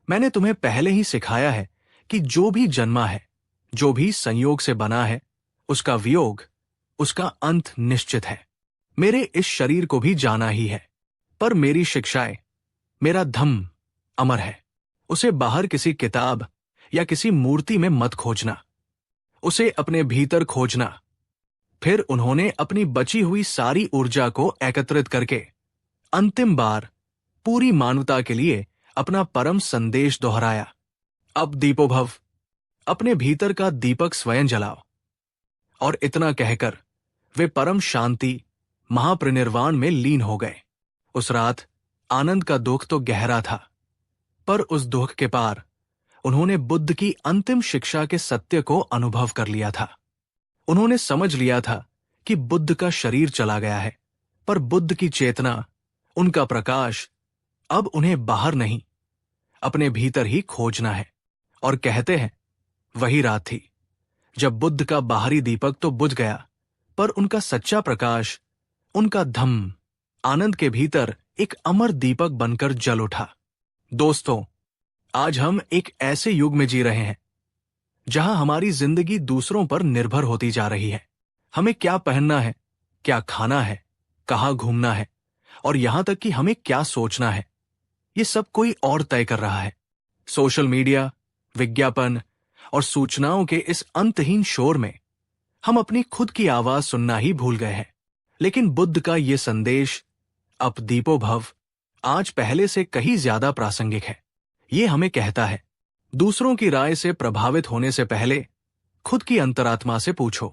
मैंने तुम्हें पहले ही सिखाया है कि जो भी जन्मा है, जो भी संयोग से बना है, उसका वियोग, उसका अंत निश्चित है। मेरे इस शरीर को भी जाना ही है, पर मेरी शिक्षाएं, मेरा धम्म अमर है। उसे बाहर किसी किताब या किसी मूर्ति में मत खोजना, उसे अपने भीतर खोजना। फिर उन्होंने अपनी बची हुई सारी ऊर्जा को एकत्रित करके अंतिम बार पूरी मानवता के लिए अपना परम संदेश दोहराया। अब दीपोभव, अपने भीतर का दीपक स्वयं जलाओ। और इतना कहकर वे परम शांति, महापरिनिर्वाण में लीन हो गए। उस रात आनंद का दुख तो गहरा था, पर उस दुख के पार उन्होंने बुद्ध की अंतिम शिक्षा के सत्य को अनुभव कर लिया था। उन्होंने समझ लिया था कि बुद्ध का शरीर चला गया है, पर बुद्ध की चेतना, उनका प्रकाश अब उन्हें बाहर नहीं, अपने भीतर ही खोजना है। और कहते हैं, वही रात थी जब बुद्ध का बाहरी दीपक तो बुझ गया, पर उनका सच्चा प्रकाश, उनका धम्म, आनंद के भीतर एक अमर दीपक बनकर जल उठा। दोस्तों, आज हम एक ऐसे युग में जी रहे हैं जहां हमारी जिंदगी दूसरों पर निर्भर होती जा रही है। हमें क्या पहनना है, क्या खाना है, कहाँ घूमना है, और यहां तक कि हमें क्या सोचना है, ये सब कोई और तय कर रहा है। सोशल मीडिया, विज्ञापन और सूचनाओं के इस अंतहीन शोर में हम अपनी खुद की आवाज सुनना ही भूल गए हैं। लेकिन बुद्ध का ये संदेश, अप दीपो भव, आज पहले से कहीं ज्यादा प्रासंगिक है। ये हमें कहता है, दूसरों की राय से प्रभावित होने से पहले खुद की अंतरात्मा से पूछो।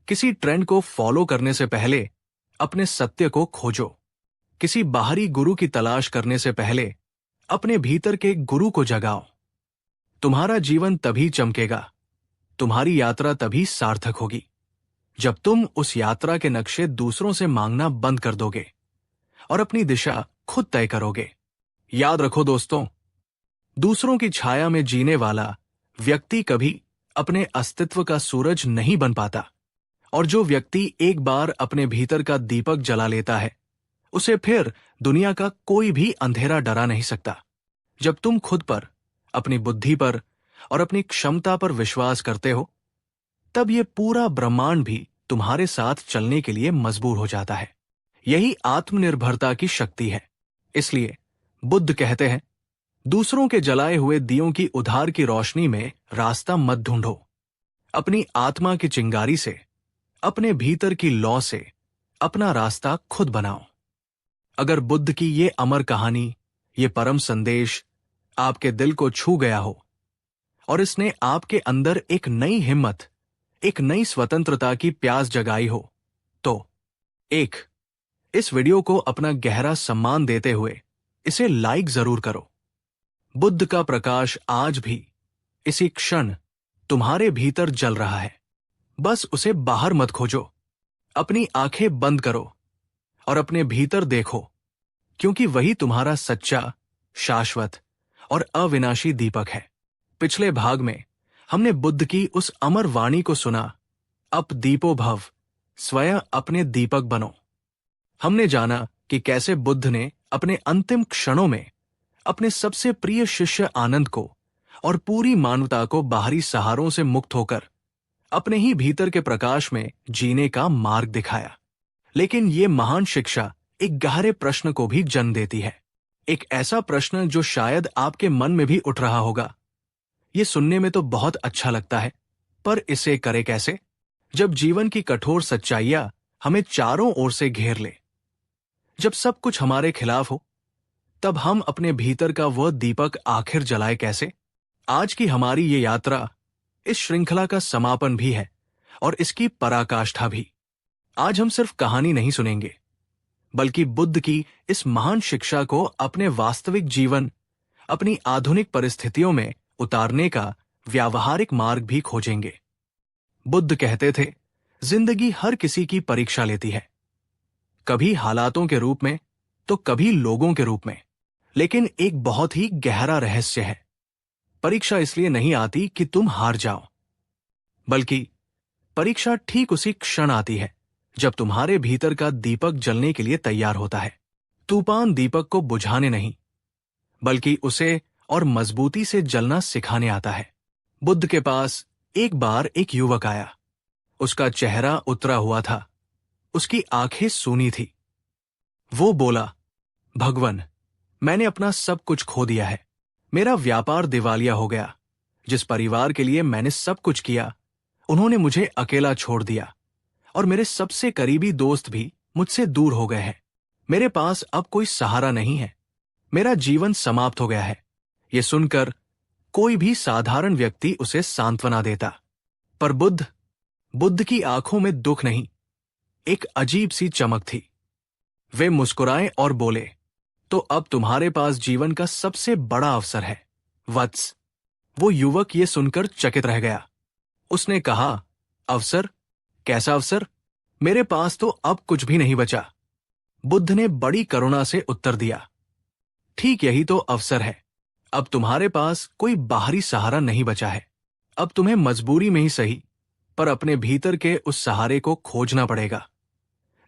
किसी ट्रेंड को फॉलो करने से पहले अपने सत्य को खोजो। किसी बाहरी गुरु की तलाश करने से पहले अपने भीतर के गुरु को जगाओ। तुम्हारा जीवन तभी चमकेगा, तुम्हारी यात्रा तभी सार्थक होगी, जब तुम उस यात्रा के नक्शे दूसरों से मांगना बंद कर दोगे और अपनी दिशा खुद तय करोगे। याद रखो दोस्तों, दूसरों की छाया में जीने वाला व्यक्ति कभी अपने अस्तित्व का सूरज नहीं बन पाता। और जो व्यक्ति एक बार अपने भीतर का दीपक जला लेता है, उसे फिर दुनिया का कोई भी अंधेरा डरा नहीं सकता। जब तुम खुद पर, अपनी बुद्धि पर और अपनी क्षमता पर विश्वास करते हो, तब ये पूरा ब्रह्मांड भी तुम्हारे साथ चलने के लिए मजबूर हो जाता है। यही आत्मनिर्भरता की शक्ति है। इसलिए बुद्ध कहते हैं, दूसरों के जलाए हुए दियों की उधार की रोशनी में रास्ता मत ढूंढो। अपनी आत्मा की चिंगारी से, अपने भीतर की लौ से अपना रास्ता खुद बनाओ। अगर बुद्ध की ये अमर कहानी, ये परम संदेश आपके दिल को छू गया हो और इसने आपके अंदर एक नई हिम्मत, एक नई स्वतंत्रता की प्यास जगाई हो, तो एक, इस वीडियो को अपना गहरा सम्मान देते हुए इसे लाइक जरूर करो। बुद्ध का प्रकाश आज भी, इसी क्षण तुम्हारे भीतर जल रहा है। बस उसे बाहर मत खोजो। अपनी आंखें बंद करो और अपने भीतर देखो, क्योंकि वही तुम्हारा सच्चा, शाश्वत और अविनाशी दीपक है। पिछले भाग में हमने बुद्ध की उस अमर वाणी को सुना, अप दीपो भव, स्वयं अपने दीपक बनो। हमने जाना कि कैसे बुद्ध ने अपने अंतिम क्षणों में अपने सबसे प्रिय शिष्य आनंद को और पूरी मानवता को बाहरी सहारों से मुक्त होकर अपने ही भीतर के प्रकाश में जीने का मार्ग दिखाया। लेकिन ये महान शिक्षा एक गहरे प्रश्न को भी जन्म देती है। एक ऐसा प्रश्न जो शायद आपके मन में भी उठ रहा होगा, ये सुनने में तो बहुत अच्छा लगता है, पर इसे करे कैसे, जब जीवन की कठोर सच्चाइयां हमें चारों ओर से घेर ले। जब सब कुछ हमारे खिलाफ हो, तब हम अपने भीतर का वह दीपक आखिर जलाए कैसे? आज की हमारी ये यात्रा इस श्रृंखला का समापन भी है और इसकी पराकाष्ठा भी। आज हम सिर्फ कहानी नहीं सुनेंगे, बल्कि बुद्ध की इस महान शिक्षा को अपने वास्तविक जीवन, अपनी आधुनिक परिस्थितियों में उतारने का व्यावहारिक मार्ग भी खोजेंगे। बुद्ध कहते थे, जिंदगी हर किसी की परीक्षा लेती है, कभी हालातों के रूप में तो कभी लोगों के रूप में। लेकिन एक बहुत ही गहरा रहस्य है, परीक्षा इसलिए नहीं आती कि तुम हार जाओ, बल्कि परीक्षा ठीक उसी क्षण आती है जब तुम्हारे भीतर का दीपक जलने के लिए तैयार होता है। तूफान दीपक को बुझाने नहीं, बल्कि उसे और मजबूती से जलना सिखाने आता है। बुद्ध के पास एक बार एक युवक आया। उसका चेहरा उतरा हुआ था, उसकी आंखें सूनी थी। वो बोला, भगवन, मैंने अपना सब कुछ खो दिया है। मेरा व्यापार दिवालिया हो गया। जिस परिवार के लिए मैंने सब कुछ किया, उन्होंने मुझे अकेला छोड़ दिया, और मेरे सबसे करीबी दोस्त भी मुझसे दूर हो गए हैं। मेरे पास अब कोई सहारा नहीं है। मेरा जीवन समाप्त हो गया है। ये सुनकर कोई भी साधारण व्यक्ति उसे सांत्वना देता, पर बुद्ध की आंखों में दुख नहीं, एक अजीब सी चमक थी। वे मुस्कुराए और बोले, तो अब तुम्हारे पास जीवन का सबसे बड़ा अवसर है, वत्स। वो युवक ये सुनकर चकित रह गया। उसने कहा, अवसर? कैसा अवसर? मेरे पास तो अब कुछ भी नहीं बचा। बुद्ध ने बड़ी करुणा से उत्तर दिया, ठीक यही तो अवसर है। अब तुम्हारे पास कोई बाहरी सहारा नहीं बचा है। अब तुम्हें मजबूरी में ही सही, पर अपने भीतर के उस सहारे को खोजना पड़ेगा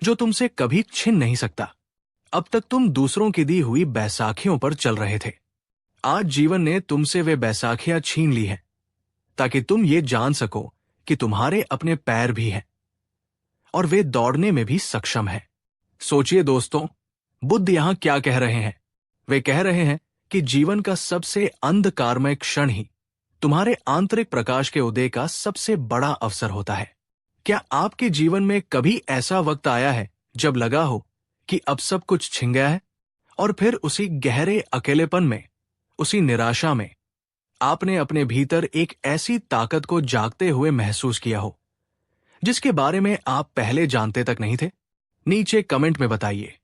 जो तुमसे कभी छिन नहीं सकता। अब तक तुम दूसरों की दी हुई बैसाखियों पर चल रहे थे। आज जीवन ने तुमसे वे बैसाखियां छीन ली हैं, ताकि तुम ये जान सको कि तुम्हारे अपने पैर भी हैं और वे दौड़ने में भी सक्षम हैं। सोचिए दोस्तों, बुद्ध यहां क्या कह रहे हैं। वे कह रहे हैं कि जीवन का सबसे अंधकारमय क्षण ही तुम्हारे आंतरिक प्रकाश के उदय का सबसे बड़ा अवसर होता है। क्या आपके जीवन में कभी ऐसा वक्त आया है जब लगा हो कि अब सब कुछ छिन गया है, और फिर उसी गहरे अकेलेपन में, उसी निराशा में आपने अपने भीतर एक ऐसी ताकत को जागते हुए महसूस किया हो जिसके बारे में आप पहले जानते तक नहीं थे? नीचे कमेंट में बताइए।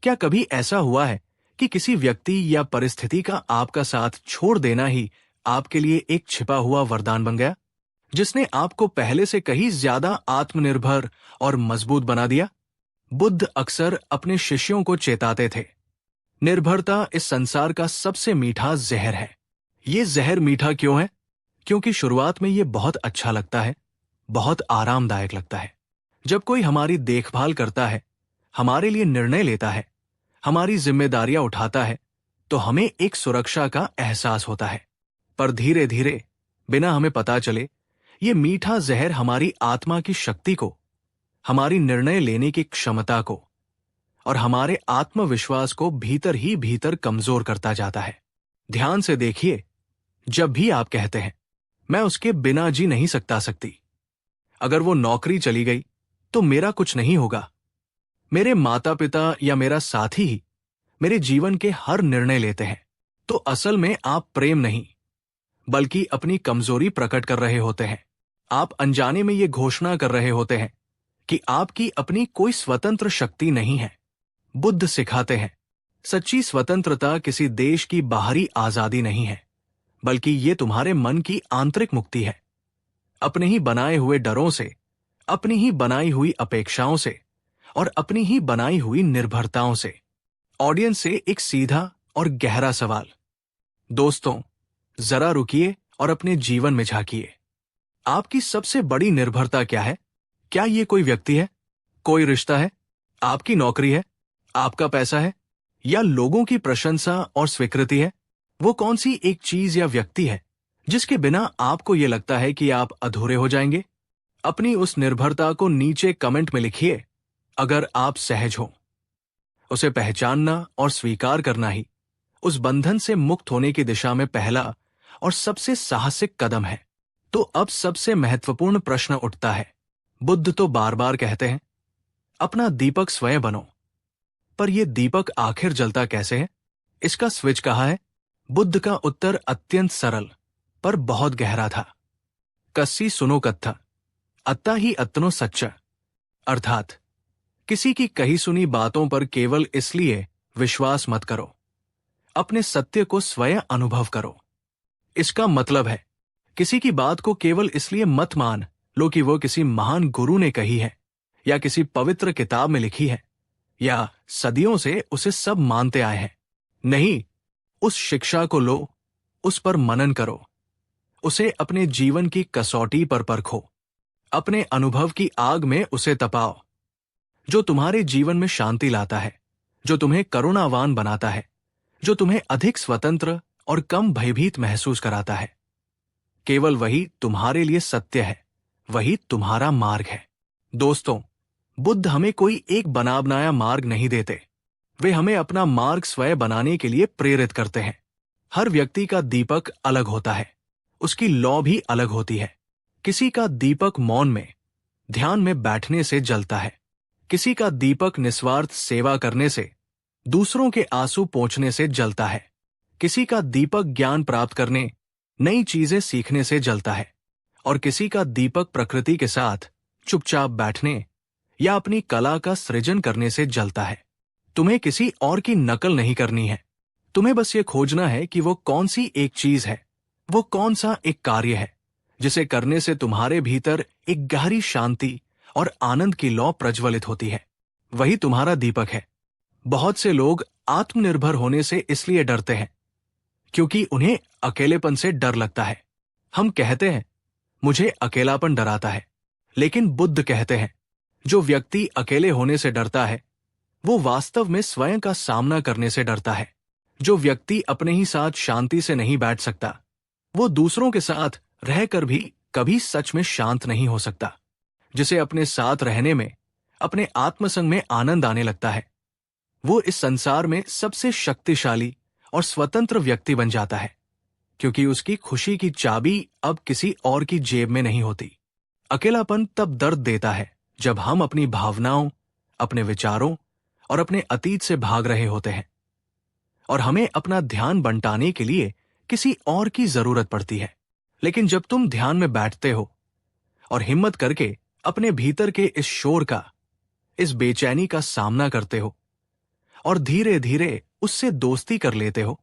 क्या कभी ऐसा हुआ है कि किसी व्यक्ति या परिस्थिति का आपका साथ छोड़ देना ही आपके लिए एक छिपा हुआ वरदान बन गया, जिसने आपको पहले से कहीं ज्यादा आत्मनिर्भर और मजबूत बना दिया? बुद्ध अक्सर अपने शिष्यों को चेताते थे, निर्भरता इस संसार का सबसे मीठा जहर है। ये जहर मीठा क्यों है? क्योंकि शुरुआत में ये बहुत अच्छा लगता है, बहुत आरामदायक लगता है। जब कोई हमारी देखभाल करता है, हमारे लिए निर्णय लेता है, हमारी जिम्मेदारियां उठाता है, तो हमें एक सुरक्षा का एहसास होता है। पर धीरे धीरे, बिना हमें पता चले, ये मीठा जहर हमारी आत्मा की शक्ति को, हमारी निर्णय लेने की क्षमता को और हमारे आत्मविश्वास को भीतर ही भीतर कमजोर करता जाता है। ध्यान से देखिए, जब भी आप कहते हैं, मैं उसके बिना जी नहीं सकती, अगर वो नौकरी चली गई तो मेरा कुछ नहीं होगा, मेरे माता पिता या मेरा साथी ही मेरे जीवन के हर निर्णय लेते हैं, तो असल में आप प्रेम नहीं, बल्कि अपनी कमजोरी प्रकट कर रहे होते हैं। आप अनजाने में ये घोषणा कर रहे होते हैं कि आपकी अपनी कोई स्वतंत्र शक्ति नहीं है। बुद्ध सिखाते हैं, सच्ची स्वतंत्रता किसी देश की बाहरी आजादी नहीं है, बल्कि ये तुम्हारे मन की आंतरिक मुक्ति है। अपने ही बनाए हुए डरों से, अपनी ही बनाई हुई अपेक्षाओं से और अपनी ही बनाई हुई निर्भरताओं से। ऑडियंस से एक सीधा और गहरा सवाल, दोस्तों, जरा रुकिए और अपने जीवन में झांकिए। आपकी सबसे बड़ी निर्भरता क्या है? क्या ये कोई व्यक्ति है, कोई रिश्ता है, आपकी नौकरी है, आपका पैसा है, या लोगों की प्रशंसा और स्वीकृति है? वो कौन सी एक चीज या व्यक्ति है जिसके बिना आपको ये लगता है कि आप अधूरे हो जाएंगे? अपनी उस निर्भरता को नीचे कमेंट में लिखिए, अगर आप सहज हो। उसे पहचानना और स्वीकार करना ही उस बंधन से मुक्त होने की दिशा में पहला और सबसे साहसिक कदम है। तो अब सबसे महत्वपूर्ण प्रश्न उठता है। बुद्ध तो बार बार कहते हैं, अपना दीपक स्वयं बनो, पर यह दीपक आखिर जलता कैसे है? इसका स्विच कहाँ है? बुद्ध का उत्तर अत्यंत सरल पर बहुत गहरा था। कस्सी सुनो कत्था, अत्ता ही अत्नो सच्चा। अर्थात किसी की कही सुनी बातों पर केवल इसलिए विश्वास मत करो, अपने सत्य को स्वयं अनुभव करो। इसका मतलब है, किसी की बात को केवल इसलिए मत मान लो कि वो किसी महान गुरु ने कही है या किसी पवित्र किताब में लिखी है या सदियों से उसे सब मानते आए हैं। नहीं, उस शिक्षा को लो, उस पर मनन करो, उसे अपने जीवन की कसौटी पर परखो, अपने अनुभव की आग में उसे तपाओ। जो तुम्हारे जीवन में शांति लाता है, जो तुम्हें करुणावान बनाता है, जो तुम्हें अधिक स्वतंत्र और कम भयभीत महसूस कराता है, केवल वही तुम्हारे लिए सत्य है, वही तुम्हारा मार्ग है। दोस्तों, बुद्ध हमें कोई एक बना बनाया मार्ग नहीं देते, वे हमें अपना मार्ग स्वयं बनाने के लिए प्रेरित करते हैं। हर व्यक्ति का दीपक अलग होता है, उसकी लौ भी अलग होती है। किसी का दीपक मौन में, ध्यान में बैठने से जलता है, किसी का दीपक निस्वार्थ सेवा करने से, दूसरों के आंसू पोंछने से जलता है, किसी का दीपक ज्ञान प्राप्त करने, नई चीजें सीखने से जलता है, और किसी का दीपक प्रकृति के साथ चुपचाप बैठने या अपनी कला का सृजन करने से जलता है। तुम्हें किसी और की नकल नहीं करनी है, तुम्हें बस ये खोजना है कि वो कौन सी एक चीज है, वो कौन सा एक कार्य है जिसे करने से तुम्हारे भीतर एक गहरी शांति और आनंद की लौ प्रज्वलित होती है। वही तुम्हारा दीपक है। बहुत से लोग आत्मनिर्भर होने से इसलिए डरते हैं क्योंकि उन्हें अकेलेपन से डर लगता है। हम कहते हैं, मुझे अकेलापन डराता है, लेकिन बुद्ध कहते हैं, जो व्यक्ति अकेले होने से डरता है वो वास्तव में स्वयं का सामना करने से डरता है। जो व्यक्ति अपने ही साथ शांति से नहीं बैठ सकता, वो दूसरों के साथ रहकर भी कभी सच में शांत नहीं हो सकता। जिसे अपने साथ रहने में, अपने आत्मसंग में आनंद आने लगता है, वो इस संसार में सबसे शक्तिशाली और स्वतंत्र व्यक्ति बन जाता है, क्योंकि उसकी खुशी की चाबी अब किसी और की जेब में नहीं होती। अकेलापन तब दर्द देता है जब हम अपनी भावनाओं, अपने विचारों और अपने अतीत से भाग रहे होते हैं और हमें अपना ध्यान बंटाने के लिए किसी और की जरूरत पड़ती है। लेकिन जब तुम ध्यान में बैठते हो और हिम्मत करके अपने भीतर के इस शोर का, इस बेचैनी का सामना करते हो और धीरे धीरे उससे दोस्ती कर लेते हो,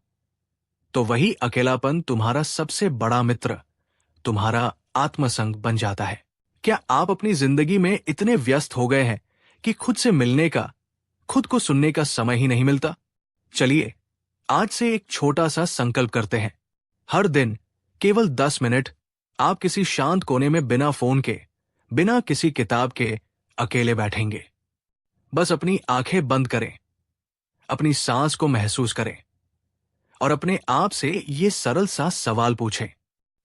तो वही अकेलापन तुम्हारा सबसे बड़ा मित्र, तुम्हारा आत्मसंग बन जाता है। क्या आप अपनी जिंदगी में इतने व्यस्त हो गए हैं कि खुद से मिलने का, खुद को सुनने का समय ही नहीं मिलता? चलिए, आज से एक छोटा सा संकल्प करते हैं। हर दिन केवल 10 मिनट आप किसी शांत कोने में बिना फोन के, बिना किसी किताब के अकेले बैठेंगे। बस अपनी आंखें बंद करें, अपनी सांस को महसूस करें और अपने आप से ये सरल सा सवाल पूछें,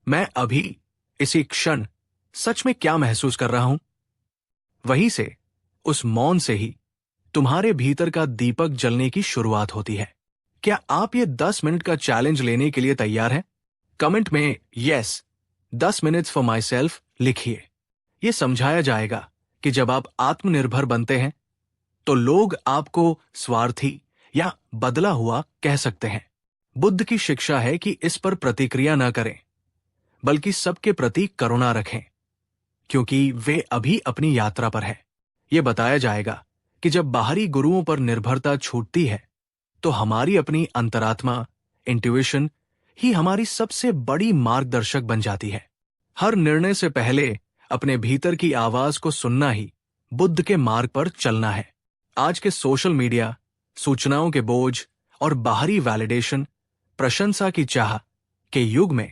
मैं अभी इसी क्षण सच में क्या महसूस कर रहा हूं? वहीं से, उस मौन से ही तुम्हारे भीतर का दीपक जलने की शुरुआत होती है। क्या आप ये 10 मिनट का चैलेंज लेने के लिए तैयार हैं? कमेंट में yes 10 minutes for my self लिखिए। ये समझाया जाएगा कि जब आप आत्मनिर्भर बनते हैं तो लोग आपको स्वार्थी या बदला हुआ कह सकते हैं। बुद्ध की शिक्षा है कि इस पर प्रतिक्रिया न करें, बल्कि सबके प्रति करुणा रखें, क्योंकि वे अभी अपनी यात्रा पर हैं। यह बताया जाएगा कि जब बाहरी गुरुओं पर निर्भरता छूटती है तो हमारी अपनी अंतरात्मा, इंट्यूइशन ही हमारी सबसे बड़ी मार्गदर्शक बन जाती है। हर निर्णय से पहले अपने भीतर की आवाज को सुनना ही बुद्ध के मार्ग पर चलना है। आज के सोशल मीडिया, सूचनाओं के बोझ और बाहरी वैलिडेशन, प्रशंसा की चाह के युग में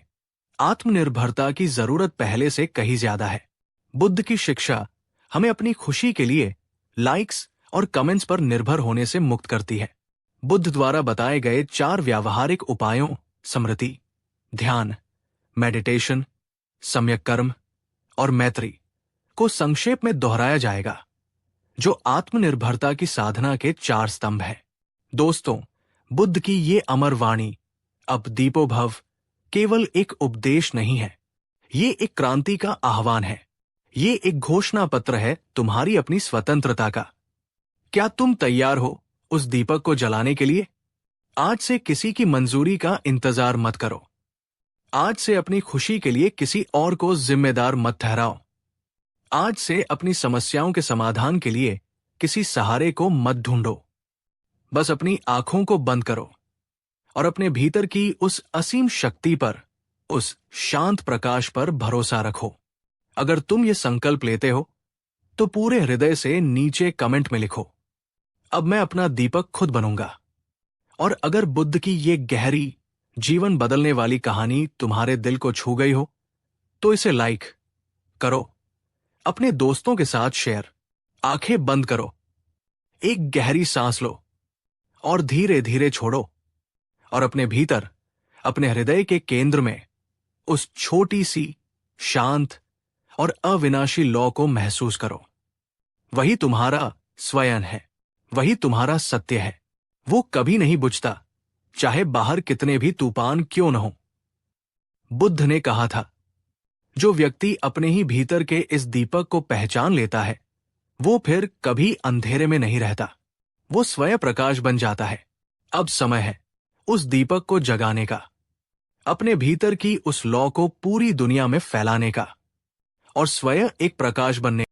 आत्मनिर्भरता की जरूरत पहले से कहीं ज्यादा है। बुद्ध की शिक्षा हमें अपनी खुशी के लिए लाइक्स और कमेंट्स पर निर्भर होने से मुक्त करती है। बुद्ध द्वारा बताए गए 4 व्यावहारिक उपायों, स्मृति, ध्यान, मेडिटेशन, सम्यक कर्म और मैत्री को संक्षेप में दोहराया जाएगा, जो आत्मनिर्भरता की साधना के 4 स्तंभ हैं। दोस्तों, बुद्ध की ये अमर वाणी अब दीपो भव केवल एक उपदेश नहीं है, ये एक क्रांति का आह्वान है। ये एक घोषणा पत्र है तुम्हारी अपनी स्वतंत्रता का। क्या तुम तैयार हो उस दीपक को जलाने के लिए? आज से किसी की मंजूरी का इंतजार मत करो। आज से अपनी खुशी के लिए किसी और को जिम्मेदार मत ठहराओ। आज से अपनी समस्याओं के समाधान के लिए किसी सहारे को मत ढूंढो। बस अपनी आंखों को बंद करो और अपने भीतर की उस असीम शक्ति पर, उस शांत प्रकाश पर भरोसा रखो। अगर तुम ये संकल्प लेते हो तो पूरे हृदय से नीचे कमेंट में लिखो, अब मैं अपना दीपक खुद बनूंगा। और अगर बुद्ध की ये गहरी, जीवन बदलने वाली कहानी तुम्हारे दिल को छू गई हो तो इसे लाइक करो, अपने दोस्तों के साथ शेयर। आंखें बंद करो, एक गहरी सांस लो और धीरे धीरे छोड़ो और अपने भीतर, अपने हृदय के केंद्र में उस छोटी सी, शांत और अविनाशी लौ को महसूस करो। वही तुम्हारा स्वयं है, वही तुम्हारा सत्य है। वो कभी नहीं बुझता, चाहे बाहर कितने भी तूफान क्यों न हो। बुद्ध ने कहा था, जो व्यक्ति अपने ही भीतर के इस दीपक को पहचान लेता है वो फिर कभी अंधेरे में नहीं रहता, वो स्वयं प्रकाश बन जाता है। अब समय है उस दीपक को जगाने का, अपने भीतर की उस लौ को पूरी दुनिया में फैलाने का और स्वयं एक प्रकाश बनने